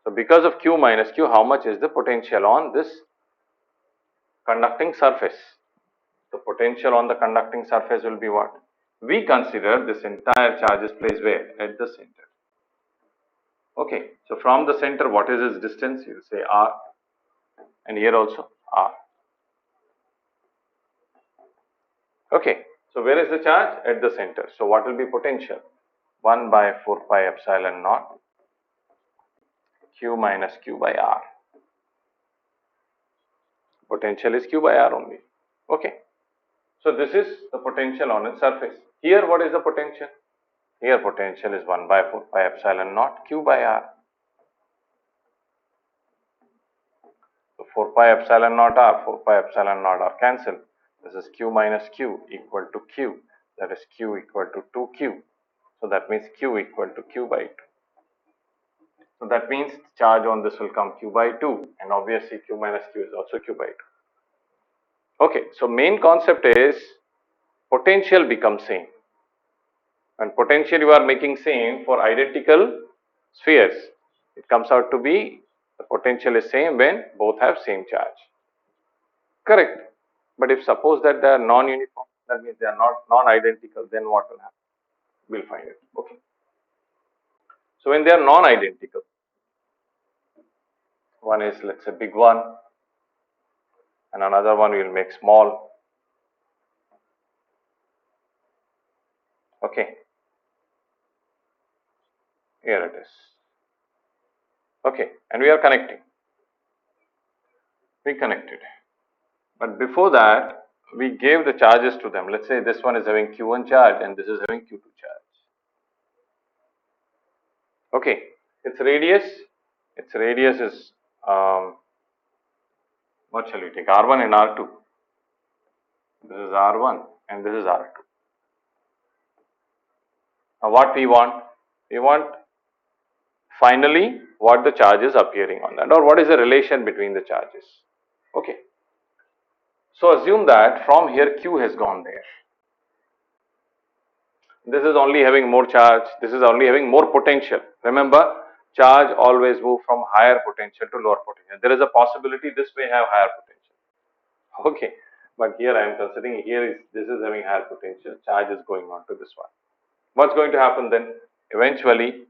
So because of q minus q, how much is the potential on this conducting surface? The potential on the conducting surface will be what? We consider this entire charge is placed where? At the center. Okay, so from the center, what is its distance? You say r, and here also r. Okay, so where is the charge? At the center. So what will be potential? 1 by 4 pi epsilon naught q minus q by r. Potential is q by r only. Okay, so this is the potential on its surface. Here what is the potential? Here potential is 1 by 4 pi epsilon naught q by r. So 4 pi epsilon naught r, 4 pi epsilon naught r cancel. This is q minus q equal to q, that is q equal to 2q. So that means q equal to q by 2. So that means charge on this will come q by 2, and obviously q minus q is also q by 2. Okay, so main concept is potential becomes same. And potential you are making same for identical spheres. It comes out to be the potential is same when both have same charge. Correct. But if suppose that they are non-uniform, that means they are not non-identical, then what will happen? We'll find it. Okay. So when they are non-identical, one is let's say big one and another one will make small. Okay. Here it is. Okay. And we are connecting. We connected. But before that, we gave the charges to them. Let's say this one is having Q1 charge and this is having Q2 charge. Okay, its radius is what shall we take? R1 and R2. This is R1 and this is R2. Now what we want? We want finally what the charge is appearing on that, or what is the relation between the charges. Okay. So assume that from here Q has gone there. This is only having more charge, this is only having more potential. Remember, charge always move from higher potential to lower potential. There is a possibility this may have higher potential. Okay, but here I am considering this is having higher potential, charge is going on to this one. What's going to happen then? Eventually,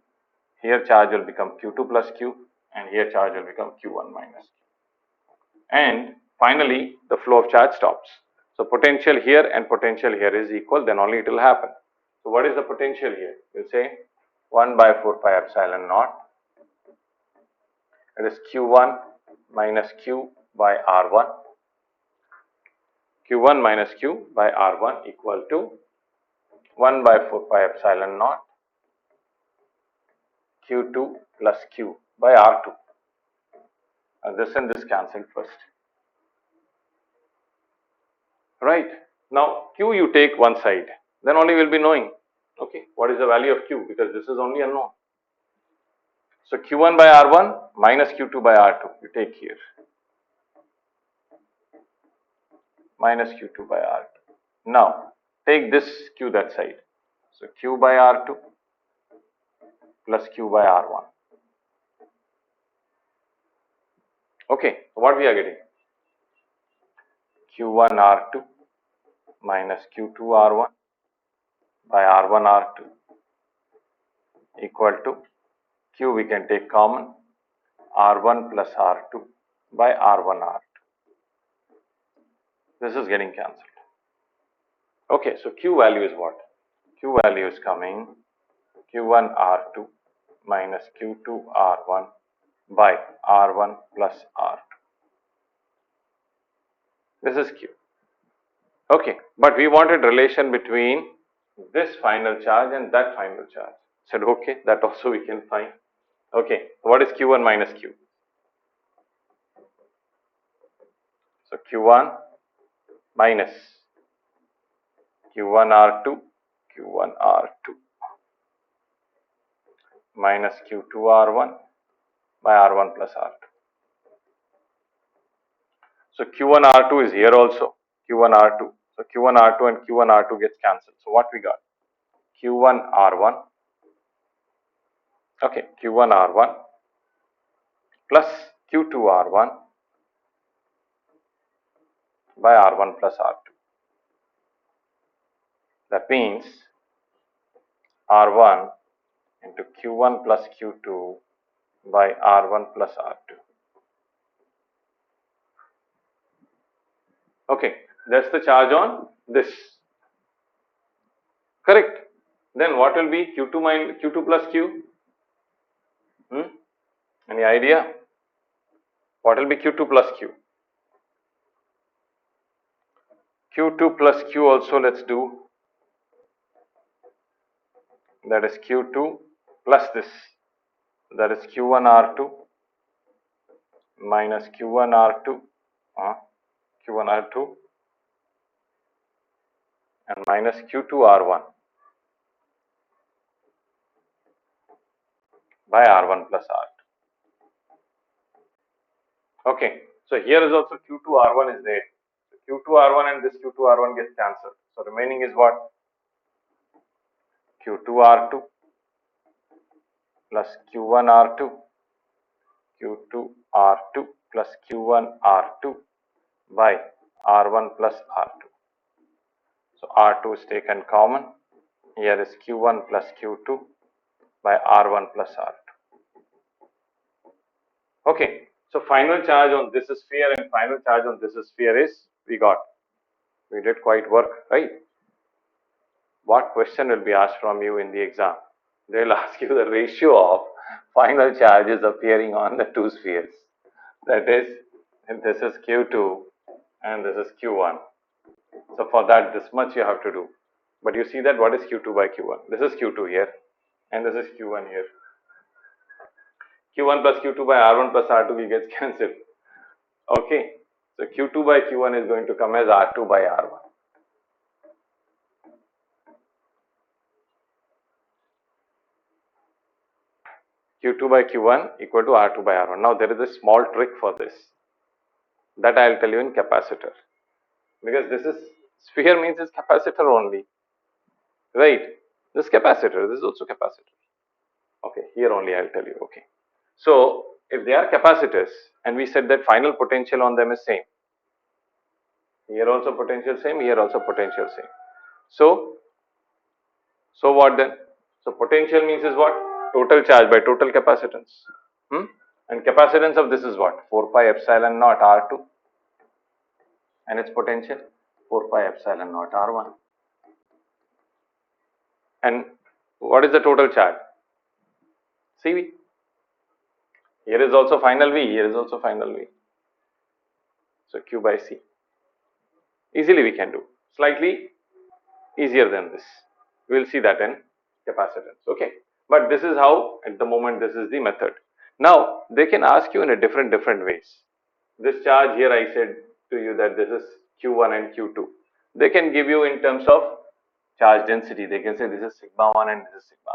here charge will become Q2 plus Q and here charge will become Q1 minus Q. And finally, the flow of charge stops. So potential here and potential here is equal, then only it will happen. So what is the potential here? We'll say 1 by 4 pi epsilon naught. It is Q1 minus Q by R1. Q1 minus Q by R1 equal to 1 by 4 pi epsilon naught Q2 plus Q by R2. And this cancel first. Right. Now Q you take one side, then only we'll be knowing, okay, what is the value of Q, because this is only unknown. So Q1 by R1 minus Q2 by R2, you take here. Minus Q2 by R2. Now take this Q that side. So Q by R2 plus Q by R1. Okay, so what we are getting? Q1 R2 minus Q2 R1 by R1 R2 equal to Q we can take common, R1 plus R2 by R1 R2. This is getting cancelled. Okay, so Q value is what? Q value is coming Q1 R2 minus Q2 R1 by R1 plus R2. This is Q. Okay, but we wanted relation between this final charge and that final charge. Said okay, that also we can find. Okay, what is Q1 minus Q? So Q1 minus Q1 R2, Q1 R2 minus Q2 R1 by R1 plus R2. So Q1 R2 is here also, Q1 R2. So Q1 R2 and Q1 R2 gets cancelled. So what we got? Q1 R1, okay, Q1 R1 plus Q2 R1 by R1 plus R2. That means R1 into Q1 plus Q2 by R1 plus R2. Okay, that's the charge on this. correct? Then what will be Q2 minus Q2 plus Q? Any idea? What will be Q2 plus Q? Q2 plus Q also let's do, that is Q2 plus this, that is Q1 R2 minus Q1 R2, Q1 R2 and minus Q2 R1 by R1 plus R2. Okay, so here is also Q2 R1 is there. So Q2 R1 and this Q2 R1 gets cancelled. So remaining is what? Q2 R2 plus Q1 R2, Q2 R2 plus Q1 R2 by R1 plus R2. So R2 is taken common. Here is Q1 plus Q2 by R1 plus R2. Okay, so final charge on this sphere and final charge on this sphere is we did quite work, right? What question will be asked from you in the exam? They will ask you the ratio of final charges appearing on the two spheres. That is, this is Q2 and this is Q1. So for that, this much you have to do. But you see that what is Q2 by Q1? This is Q2 here and this is Q1 here. Q1 plus Q2 by R1 plus R2 will get cancelled. Okay, so Q2 by Q1 is going to come as R2 by R1. Q2 by Q1 equal to R2 by R1. Now there is a small trick for this that I will tell you in capacitor, because this is sphere means it's capacitor only, right? This capacitor, this is also capacitor. Okay, here only I will tell you. Okay, so if they are capacitors and we said that final potential on them is same, here also potential same, here also potential same. So what then? So potential means is what? Total charge by total capacitance. And capacitance of this is what? 4 pi epsilon naught R2 and its potential 4 pi epsilon naught R1. And what is the total charge? CV. Here is also final V, here is also final V. So Q by C. Easily we can do. Slightly easier than this. We will see that in capacitance. Okay. But this is how at the moment this is the method. Now they can ask you in a different ways. This charge here I said to you that this is Q1 and Q2. They can give you in terms of charge density. They can say this is sigma 1 and this is sigma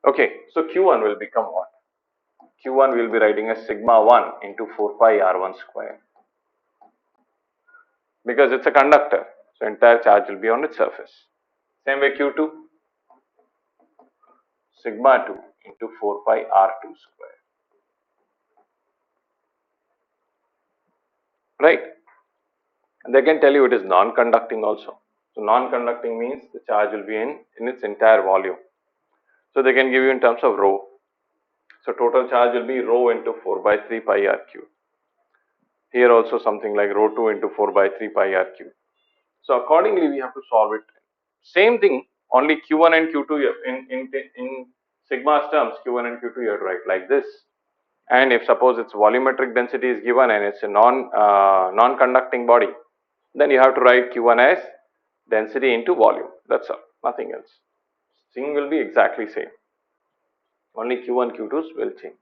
2. Okay, so Q1 will become what? Q1 will be writing as sigma 1 into 4 pi R1 square. Because it's a conductor, so entire charge will be on its surface. Same way Q2, sigma 2 into 4 pi R2 square. Right? And they can tell you it is non-conducting also. So non-conducting means the charge will be in its entire volume. So they can give you in terms of rho. So total charge will be rho into 4 by 3 pi r cube. Here also something like rho 2 into 4 by 3 pi r cube. So accordingly we have to solve it. Same thing, only Q1 and Q2 in sigma's terms, Q1 and Q2 you have to write like this. And if suppose its volumetric density is given and it's a non-conducting body, then you have to write Q1 as density into volume. That's all, nothing else. Thing will be exactly same. Only Q1, Q2s will change.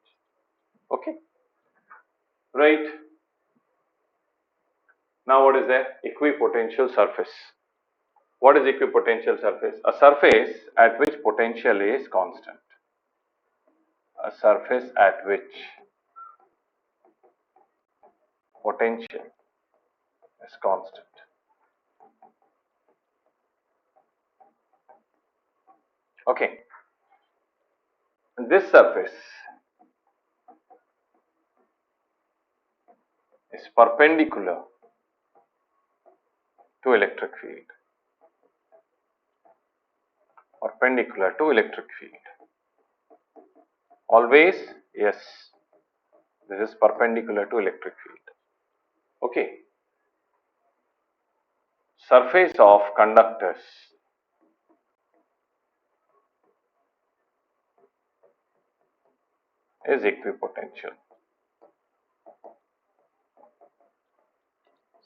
Okay. Right. Now what is there? Equipotential surface. What is equipotential surface? A surface at which potential is constant. A surface at which potential is constant. Okay. This surface is perpendicular to electric field. Perpendicular to electric field. Always, yes, this is perpendicular to electric field. Okay. surface of conductors is equipotential.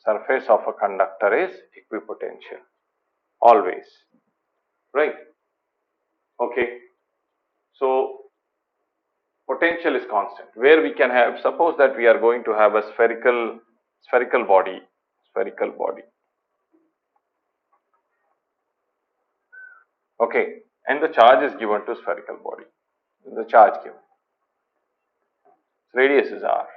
Surface of a conductor is equipotential, always, right? Okay, so potential is constant. Where we can have, suppose that we are going to have a spherical body, okay, and the charge is given to spherical body. The charge given, radius is r.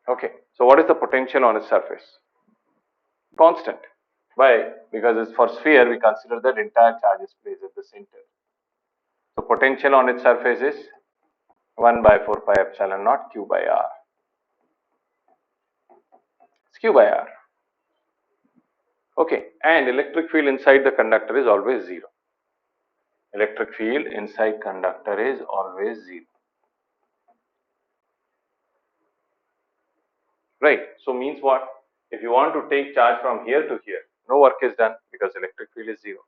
Okay, so what is the potential on its surface? Constant. Why? Because it's for sphere, we consider that entire charge is placed at the center. So potential on its surface is 1 by 4 pi epsilon naught q by r. It's q by r. Okay, and electric field inside the conductor is always 0. Electric field inside conductor is always 0. Right. So means what? If you want to take charge from here to here, no work is done because electric field is 0.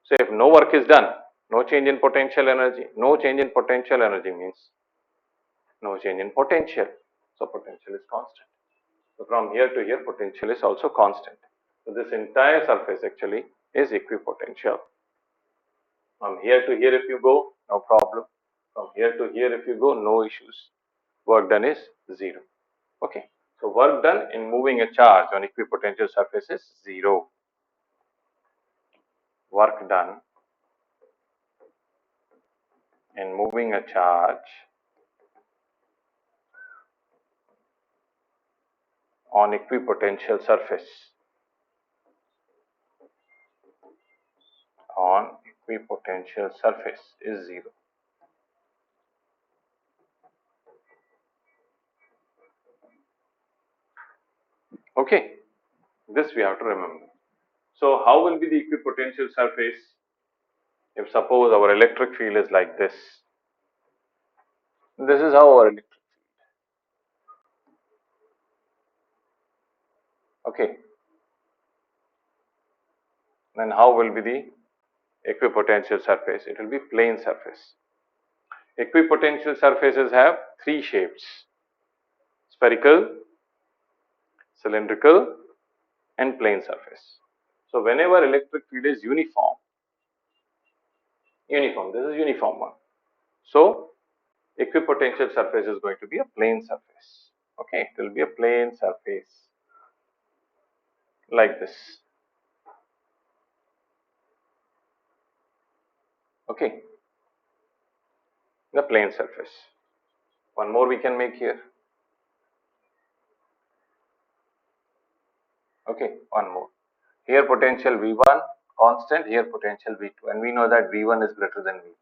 So if no work is done, no change in potential energy. No change in potential energy means no change in potential. So potential is constant. So from here to here, potential is also constant. So this entire surface actually is equipotential. From here to here, if you go, no problem. From here to here, if you go, no issues. Work done is 0. Okay. So work done in moving a charge on equipotential surface is 0. Work done in moving a charge on equipotential surface is 0. Okay, this we have to remember. So how will be the equipotential surface if suppose our electric field is like this? This is how our electric field. Okay, then how will be the equipotential surface? It will be plane surface. Equipotential surfaces have 3 shapes: spherical, cylindrical, and plane surface. So whenever electric field is uniform, this is uniform one. So equipotential surface is going to be a plane surface. Okay, it will be a plane surface like this. Okay, the plane surface. One more we can make here. Okay, one more. Here potential V1 constant, here potential V2, and we know that V1 is greater than V2.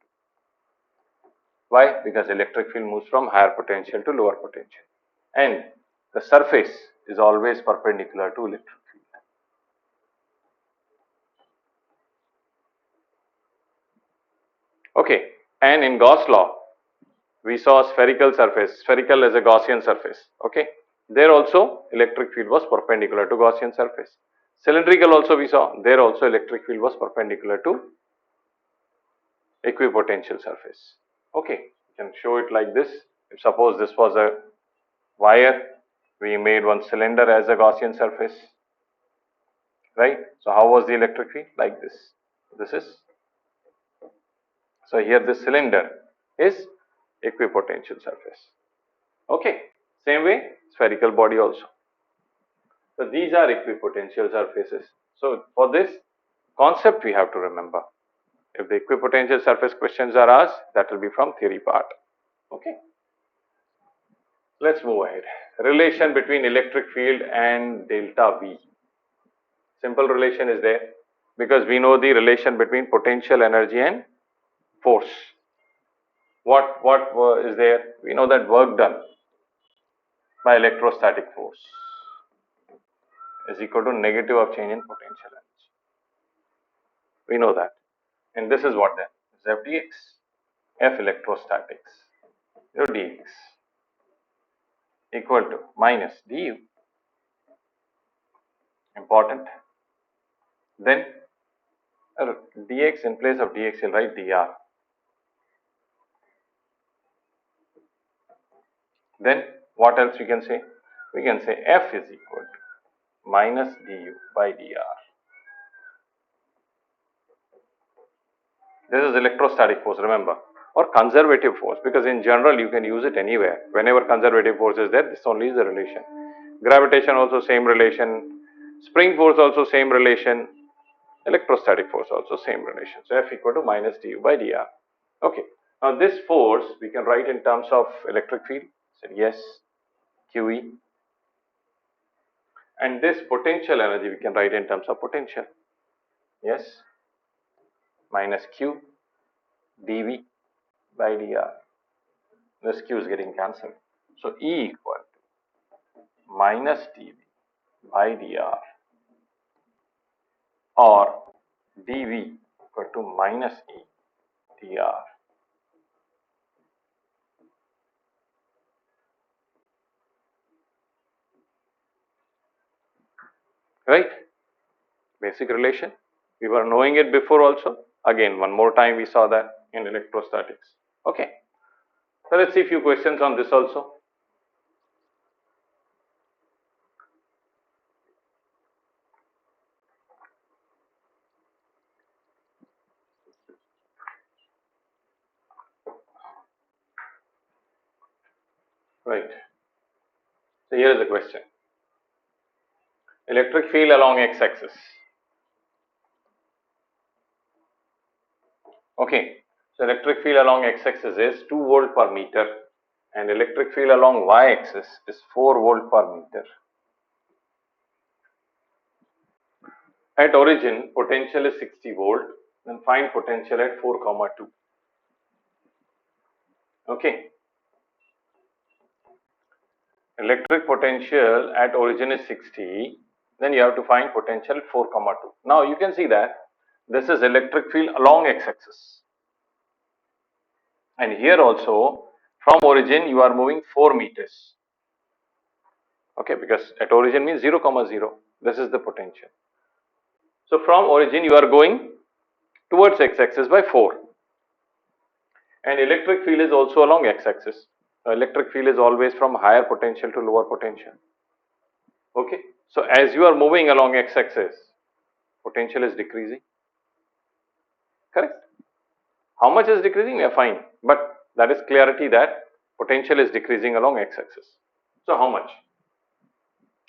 Why? Because electric field moves from higher potential to lower potential, and the surface is always perpendicular to electric field. Okay, and in Gauss law, we saw spherical surface, spherical as a Gaussian surface. Okay, there also electric field was perpendicular to Gaussian surface. Cylindrical also we saw, there also electric field was perpendicular to equipotential surface. Okay, you can show it like this. If suppose this was a wire, we made one cylinder as a Gaussian surface, right? So how was the electric field? Like this. This is, so here this cylinder is equipotential surface. Okay, same way spherical body also. So these are equipotential surfaces. So for this concept we have to remember. If the equipotential surface questions are asked, that will be from theory part. Okay. Let's move ahead. Relation between electric field and delta V. Simple relation is there because we know the relation between potential energy and force. What is there? We know that work done by electrostatic force is equal to negative of change in potential energy. We know that. And this is what then? Is F dx. F electrostatics dx equal to minus du important. Then dx, in place of dx you'll write dr. Then what else we can say? We can say F is equal to minus du by dr. This is electrostatic force, remember, or conservative force, because in general you can use it anywhere. Whenever conservative force is there, this only is the relation. Gravitation also same relation, spring force also same relation, electrostatic force also same relation. So F equal to minus du by dr. Okay. Now this force we can write in terms of electric field. So yes, QE. And this potential energy we can write in terms of potential. Yes, minus Q dV by dr. This Q is getting cancelled. So E equal to minus dV by dr or dV equal to minus E dr. Right? Basic relation. We were knowing it before also. Again, one more time we saw that in electrostatics. Okay. So let's see a few questions on this also. Right. So here is the question. Electric field along x-axis. Okay. So electric field along x-axis is 2 volt per meter and electric field along y-axis is 4 volt per meter. At origin, potential is 60 volt. Then find potential at 4,2. Okay. Electric potential at origin is 60. Then you have to find potential 4,2. Now you can see that this is electric field along x-axis. And here also from origin you are moving 4 meters. Okay, because at origin means 0, 0. This is the potential. So from origin you are going towards x-axis by 4. And electric field is also along x-axis. Electric field is always from higher potential to lower potential. Okay. So as you are moving along x-axis, potential is decreasing. Correct? How much is decreasing? We are fine. But that is clarity that potential is decreasing along x-axis. So how much?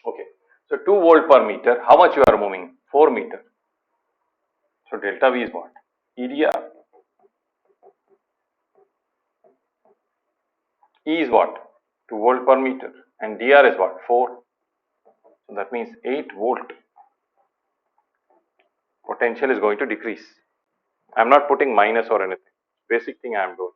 Okay. So 2 volt per meter, how much you are moving? 4 meter. So delta V is what? EDR. E is what? 2 volt per meter. And DR is what? 4. So that means 8 volt. Potential is going to decrease. I am not putting minus or anything. Basic thing I am doing.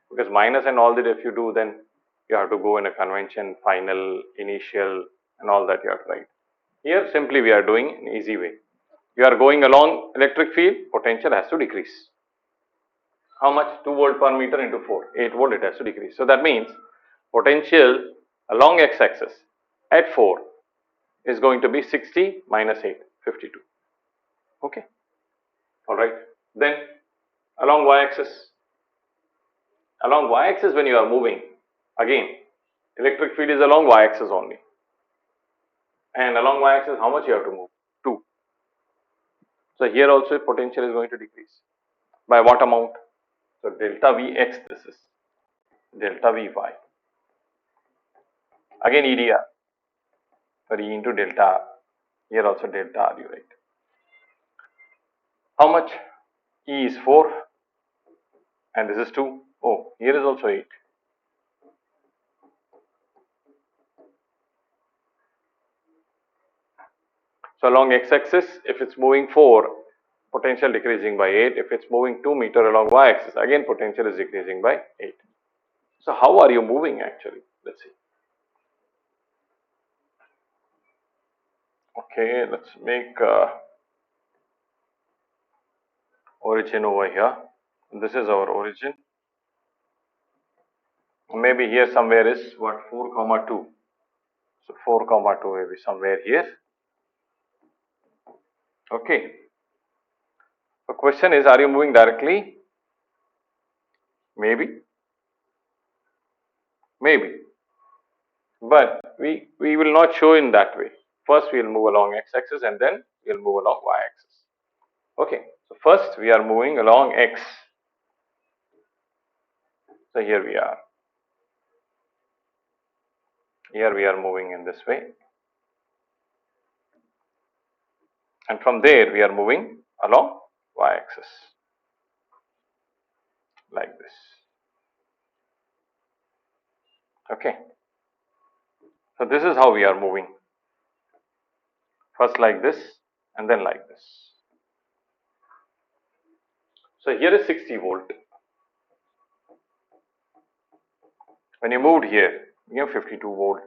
Because minus and all that if you do, then you have to go in a convention, final, initial, and all that you have to write. Here simply we are doing an easy way. You are going along electric field, potential has to decrease. How much? 2 volt per meter into 4. 8 volt it has to decrease. So that means potential along x-axis at 4 is going to be 60 minus 8, 52. Okay. Alright. Then along y-axis. Along y-axis when you are moving, again electric field is along y-axis only. And along y-axis how much you have to move? 2. So here also potential is going to decrease. By what amount? So delta Vx this is. Delta Vy. Again EDR. So E into delta R. Here also delta R you write. How much? E is 4 and this is 2. Oh, here is also 8. So along x-axis, if it's moving 4, potential decreasing by 8. If it's moving 2 meter along y-axis, again potential is decreasing by 8. So how are you moving actually? Let's see. Okay, let's make origin over here. This is our origin. Maybe here somewhere is what 4,2. So 4,2 will be somewhere here. Okay. The question is, are you moving directly? Maybe. Maybe. But we will not show in that way. First we will move along x-axis and then we will move along y-axis. Okay. So first we are moving along x. So here we are. Here we are moving in this way. And from there we are moving along y-axis. Like this. Okay. So this is how we are moving. First like this and then like this. So here is 60 volt. When you moved here, you became 52 volt.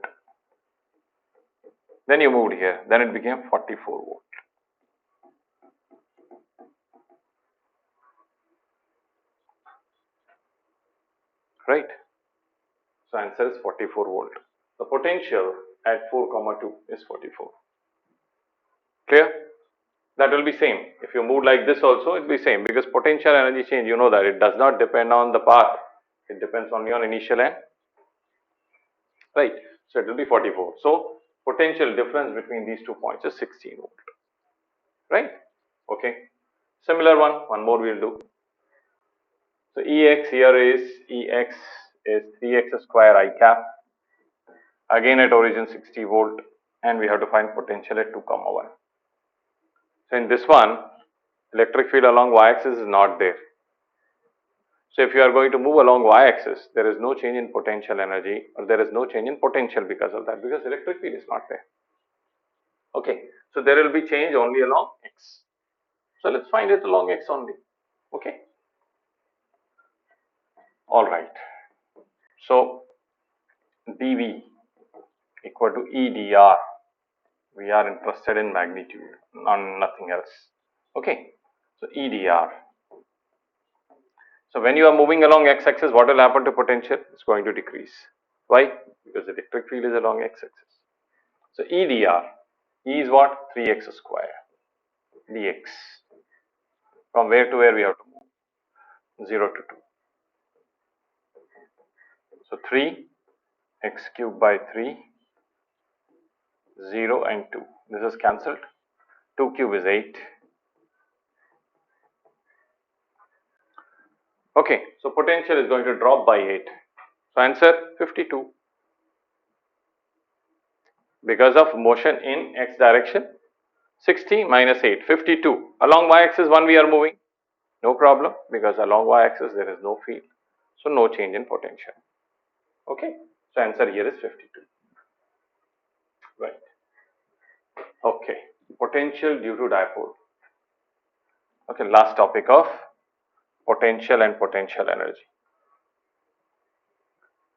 Then you moved here, then it became 44 volt. Right? So answer is 44 volt. The potential at 4,2 is 44. Clear? That will be same. If you move like this also, it will be same because potential energy change, you know that it does not depend on the path. It depends only on initial and right. So it will be 44. So potential difference between these 2 points is 16 volt. Right? Okay. Similar one more we will do. So Ex here is Ex is 3x square I cap. Again at origin 60 volt and we have to find potential at 2, 1. So in this one, electric field along y-axis is not there. So if you are going to move along y-axis, there is no change in potential energy or there is no change in potential because of that, because electric field is not there. Okay, so there will be change only along x. So let's find it along x only. Okay. All right. So dV equal to EdR. We are interested in magnitude, nothing else. Okay. So EdR. So when you are moving along x-axis, what will happen to potential? It's going to decrease. Why? Because the electric field is along x-axis. So EdR, E is what? 3x square dx. From where to where we have to move? 0 to 2. So 3x cubed by 3, 0 and 2. This is cancelled. 2 cube is 8. Okay, so potential is going to drop by 8. So answer 52. Because of motion in x direction, 60 minus 8, 52. Along y-axis 1 we are moving. No problem, because along y-axis there is no field. So no change in potential. Okay, so answer here is 52. Right. Okay, potential due to dipole. Okay, last topic of potential and potential energy.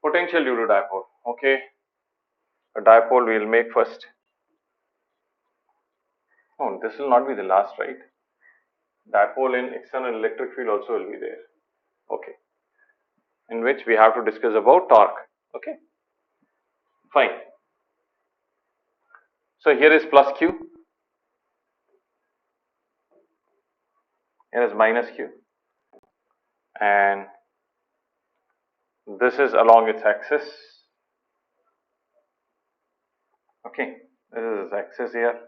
Potential due to dipole. Okay, a dipole we will make first. Oh, this will not be the last, right? Dipole in external electric field also will be there. Okay, in which we have to discuss about torque. Okay, fine. So here is plus q, here is minus q, and this is along its axis. Okay, this is its axis here.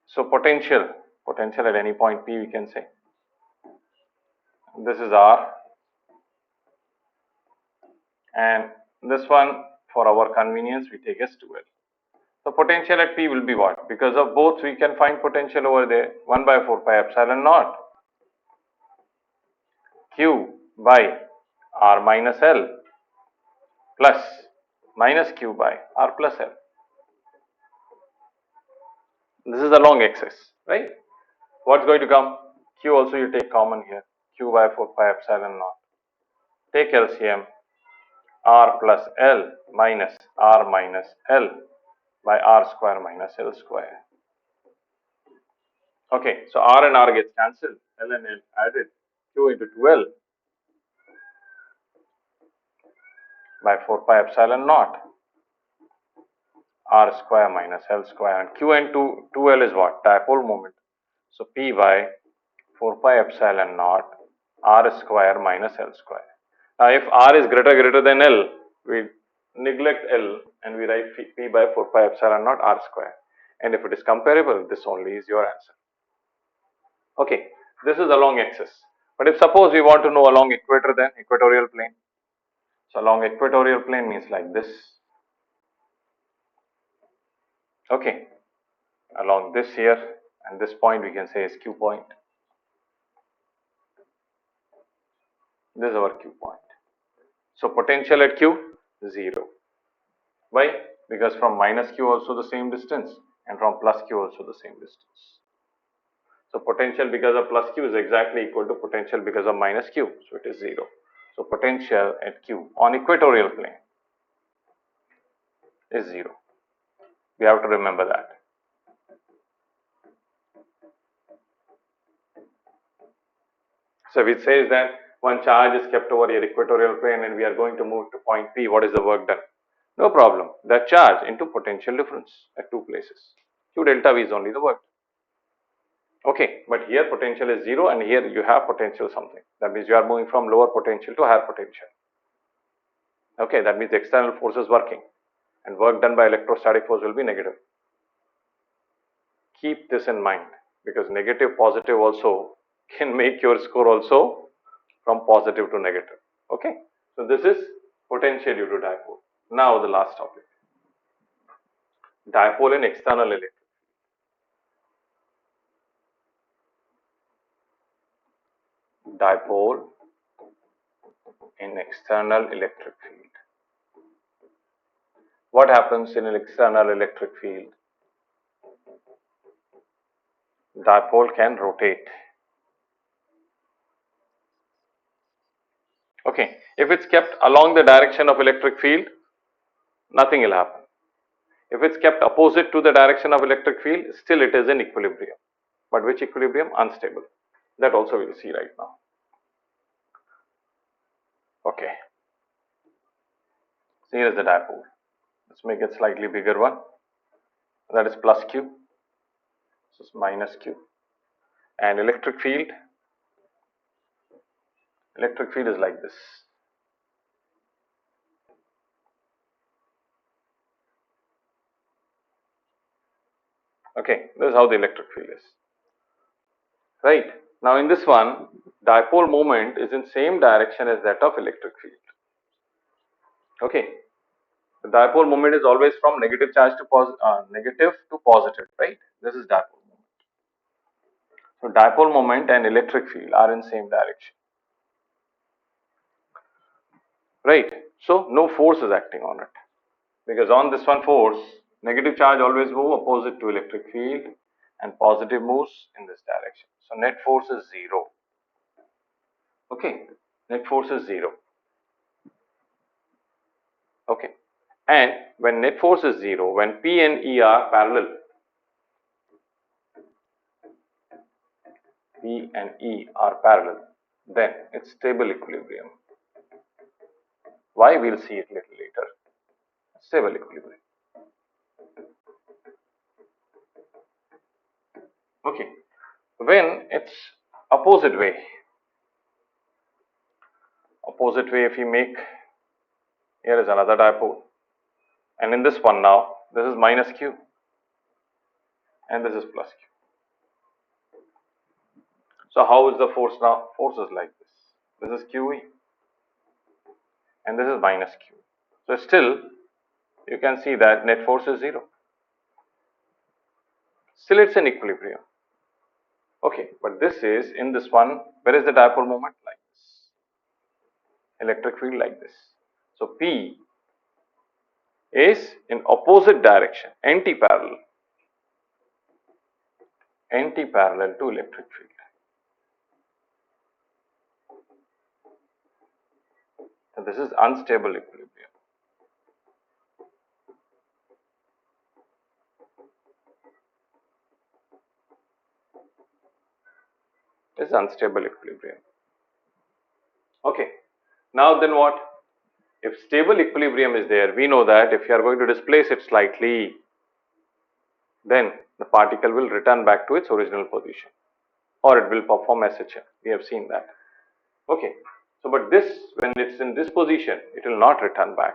So potential at any point P we can say. This is R, and this one for our convenience we take as 2L. So potential at P will be what? Because of both we can find potential over there, 1 by 4 pi epsilon naught Q by R minus L plus minus Q by R plus L. This is along axis, right? What's going to come? Q also you take common here, Q by 4 pi epsilon naught. Take LCM, R plus L minus R minus L by R square minus L square. Okay, so R and R gets cancelled, L and L added, Q into 2L by 4 pi epsilon naught, r square minus L square, and Q and 2L is what? Dipole moment. So P by 4 pi epsilon naught r square minus L square. Now if r is greater than L, we neglect L and we write P by 4 pi epsilon naught r square. And if it is comparable, this only is your answer. Okay, this is along axis. But if suppose we want to know along equator, then equatorial plane. So along equatorial plane means like this. Okay, along this here, and this point we can say is Q point. This is our Q point. So potential at Q, 0. Why? Because from minus Q also the same distance, and from plus Q also the same distance. So potential because of plus Q is exactly equal to potential because of minus Q. So it is 0. So potential at Q on equatorial plane is 0. We have to remember that. So if it says that one charge is kept over your equatorial plane and we are going to move to point P, what is the work done? No problem. That charge into potential difference at two places. Q delta V is only the work. Okay, but here potential is 0 and here you have potential something. That means you are moving from lower potential to higher potential. Okay, that means the external force is working and work done by electrostatic force will be negative. Keep this in mind because negative positive also can make your score also from positive to negative. Okay, so this is potential due to dipole. Now the last topic, dipole in external electric. Dipole in external electric field. What happens in an external electric field? Dipole can rotate. Okay, if it's kept along the direction of electric field, nothing will happen. If it's kept opposite to the direction of electric field, still it is in equilibrium. But which equilibrium? Unstable. That also we'll see right now. Okay. So here is the dipole. Let's make it slightly bigger one. That is plus Q. This is minus Q. And electric field is like this. Okay, this is how the electric field is. Right. Now in this one, dipole moment is in same direction as that of electric field. Okay. The dipole moment is always from negative charge to negative to positive, right? This is dipole moment. So dipole moment and electric field are in same direction. Right. So no force is acting on it. Because on this one force, negative charge always move opposite to electric field and positive moves in this direction. So net force is 0. Okay, net force is 0. Okay, and when net force is 0, when P and E are parallel, P and E are parallel, then it's stable equilibrium. Why? We'll see it little later. Stable equilibrium. Okay, when it's opposite way if you make, here is another dipole, and in this one now, this is minus Q and this is plus Q. So how is the force now? Force is like this. This is QE and this is minus Q. So still you can see that net force is 0. Still it's in equilibrium. Okay, but this is in this one, where is the dipole moment? Like this. Electric field like this. So P is in opposite direction, anti-parallel to electric field. So this is unstable equilibrium. This is unstable equilibrium. Okay, now then what? If stable equilibrium is there, we know that if you are going to displace it slightly, then the particle will return back to its original position, or it will perform SHM. We have seen that. Okay. So, but this, when it's in this position, it will not return back.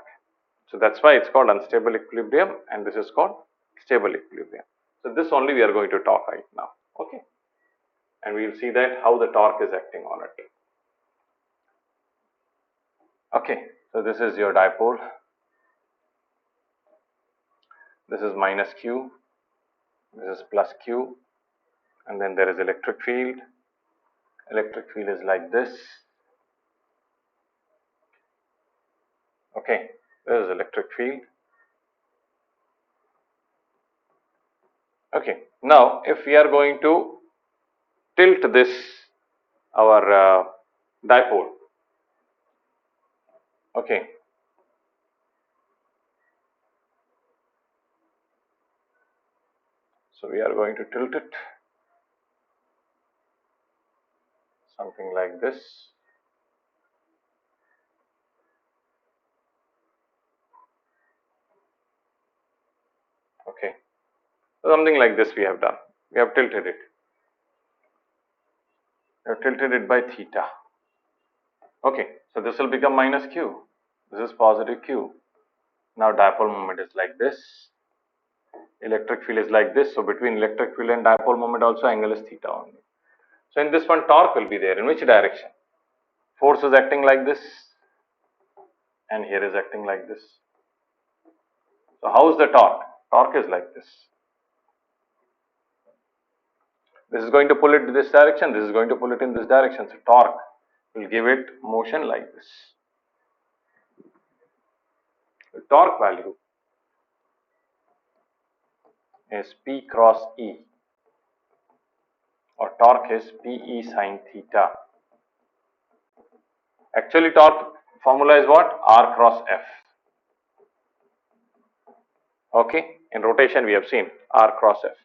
So that's why it's called unstable equilibrium, and this is called stable equilibrium. So this only we are going to talk right now. Okay. And we will see that how the torque is acting on it. Okay. So this is your dipole. This is minus Q. This is plus Q. And then there is electric field. Electric field is like this. Okay. There is electric field. Okay. Now, if we are going to tilt this, our dipole. Okay. So we are going to tilt it something like this. Okay. So something like this we have done. We have tilted it. We have tilted it by theta. Okay. So this will become minus Q. This is positive Q. Now dipole moment is like this. Electric field is like this. So between electric field and dipole moment also angle is theta only. So in this one torque will be there. In which direction? Force is acting like this, and here is acting like this. So how is the torque? Torque is like this. This is going to pull it in this direction. This is going to pull it in this direction. So torque will give it motion like this. The torque value is P cross E, or torque is PE sin theta. Actually, torque formula is what? R cross F. Okay, in rotation we have seen R cross F.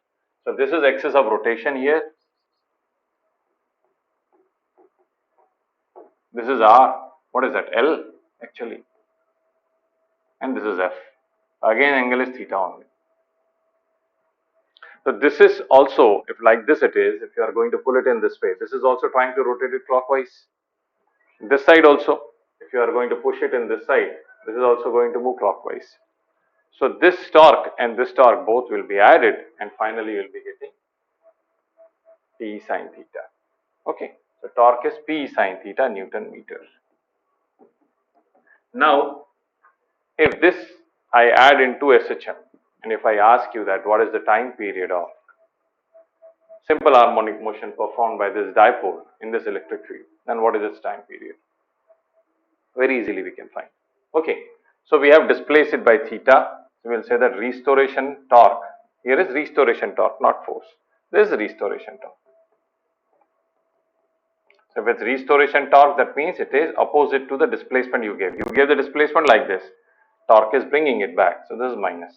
So this is axis of rotation here. This is R. What is that? L actually. And this is F. Again, angle is theta only. So this is also, if like this it is, if you are going to pull it in this way, this is also trying to rotate it clockwise. This side also, if you are going to push it in this side, this is also going to move clockwise. So this torque and this torque both will be added, and finally you will be getting P sin theta. Okay, so torque is P sin theta Newton meter. Now, if this I add into SHM, and if I ask you that what is the time period of simple harmonic motion performed by this dipole in this electric field, then what is its time period? Very easily we can find. Okay, so we have displaced it by theta. So we will say that restoration torque. Here is restoration torque, not force. This is restoration torque. So if it's restoration torque, that means it is opposite to the displacement you gave. You gave the displacement like this. Torque is bringing it back. So this is minus.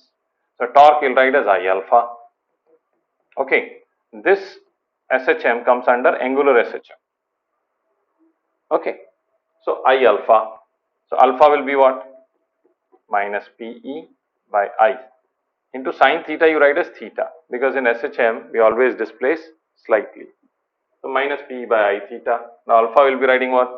So torque will write as I alpha. Okay, this SHM comes under angular SHM. Okay, so I alpha. So alpha will be what? Minus PE by I. Into sin theta you write as theta, because in SHM we always displace slightly. So minus P by I theta. Now alpha will be writing what?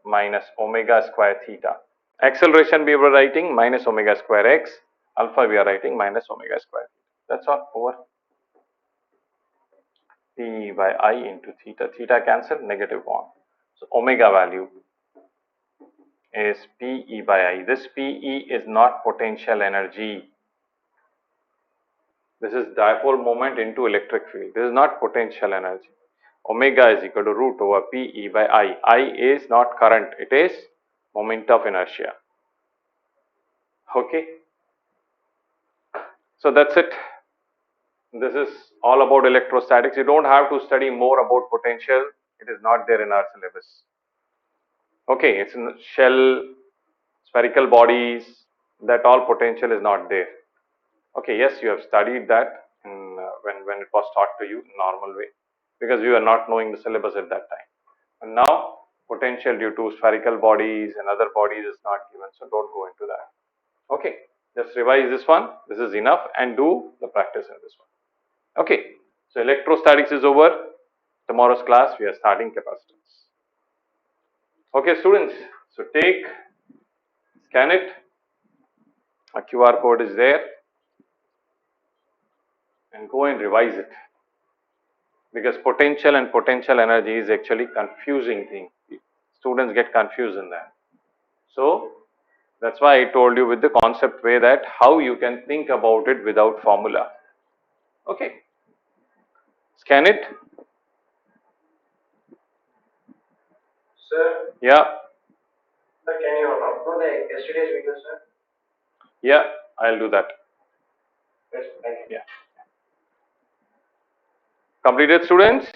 Minus omega square theta. Acceleration we were writing minus omega square x. Alpha we are writing minus omega square. That's all, over. P by I into theta. Theta cancel, negative 1. So omega value is PE by I. This PE is not potential energy. This is dipole moment into electric field. This is not potential energy. Omega is equal to root over PE by I. I is not current, it is moment of inertia. Okay. So that's it. This is all about electrostatics. You don't have to study more about potential. It is not there in our syllabus. Okay, it's in shell, spherical bodies, that all potential is not there. Okay, yes, you have studied that in, when it was taught to you in normal way, because you are not knowing the syllabus at that time. And now potential due to spherical bodies and other bodies is not given, so don't go into that. Okay, just revise this one. This is enough, and do the practice in this one. Okay, so electrostatics is over. Tomorrow's class we are starting capacitance. Okay, students, so scan it. A QR code is there and go and revise it, because potential and potential energy is actually confusing thing. Students get confused in that. So that's why I told you with the concept way that how you can think about it without formula. Okay, scan it. Sir, Yeah, sir, can you upload the yesterday's video, sir? yeah, I'll do that. Yes, thank you. Yeah. Completed, students?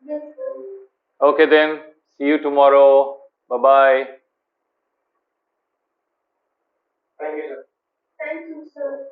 Yes, sir. Okay then, see you tomorrow. Bye bye. Thank you, sir. Thank you, sir.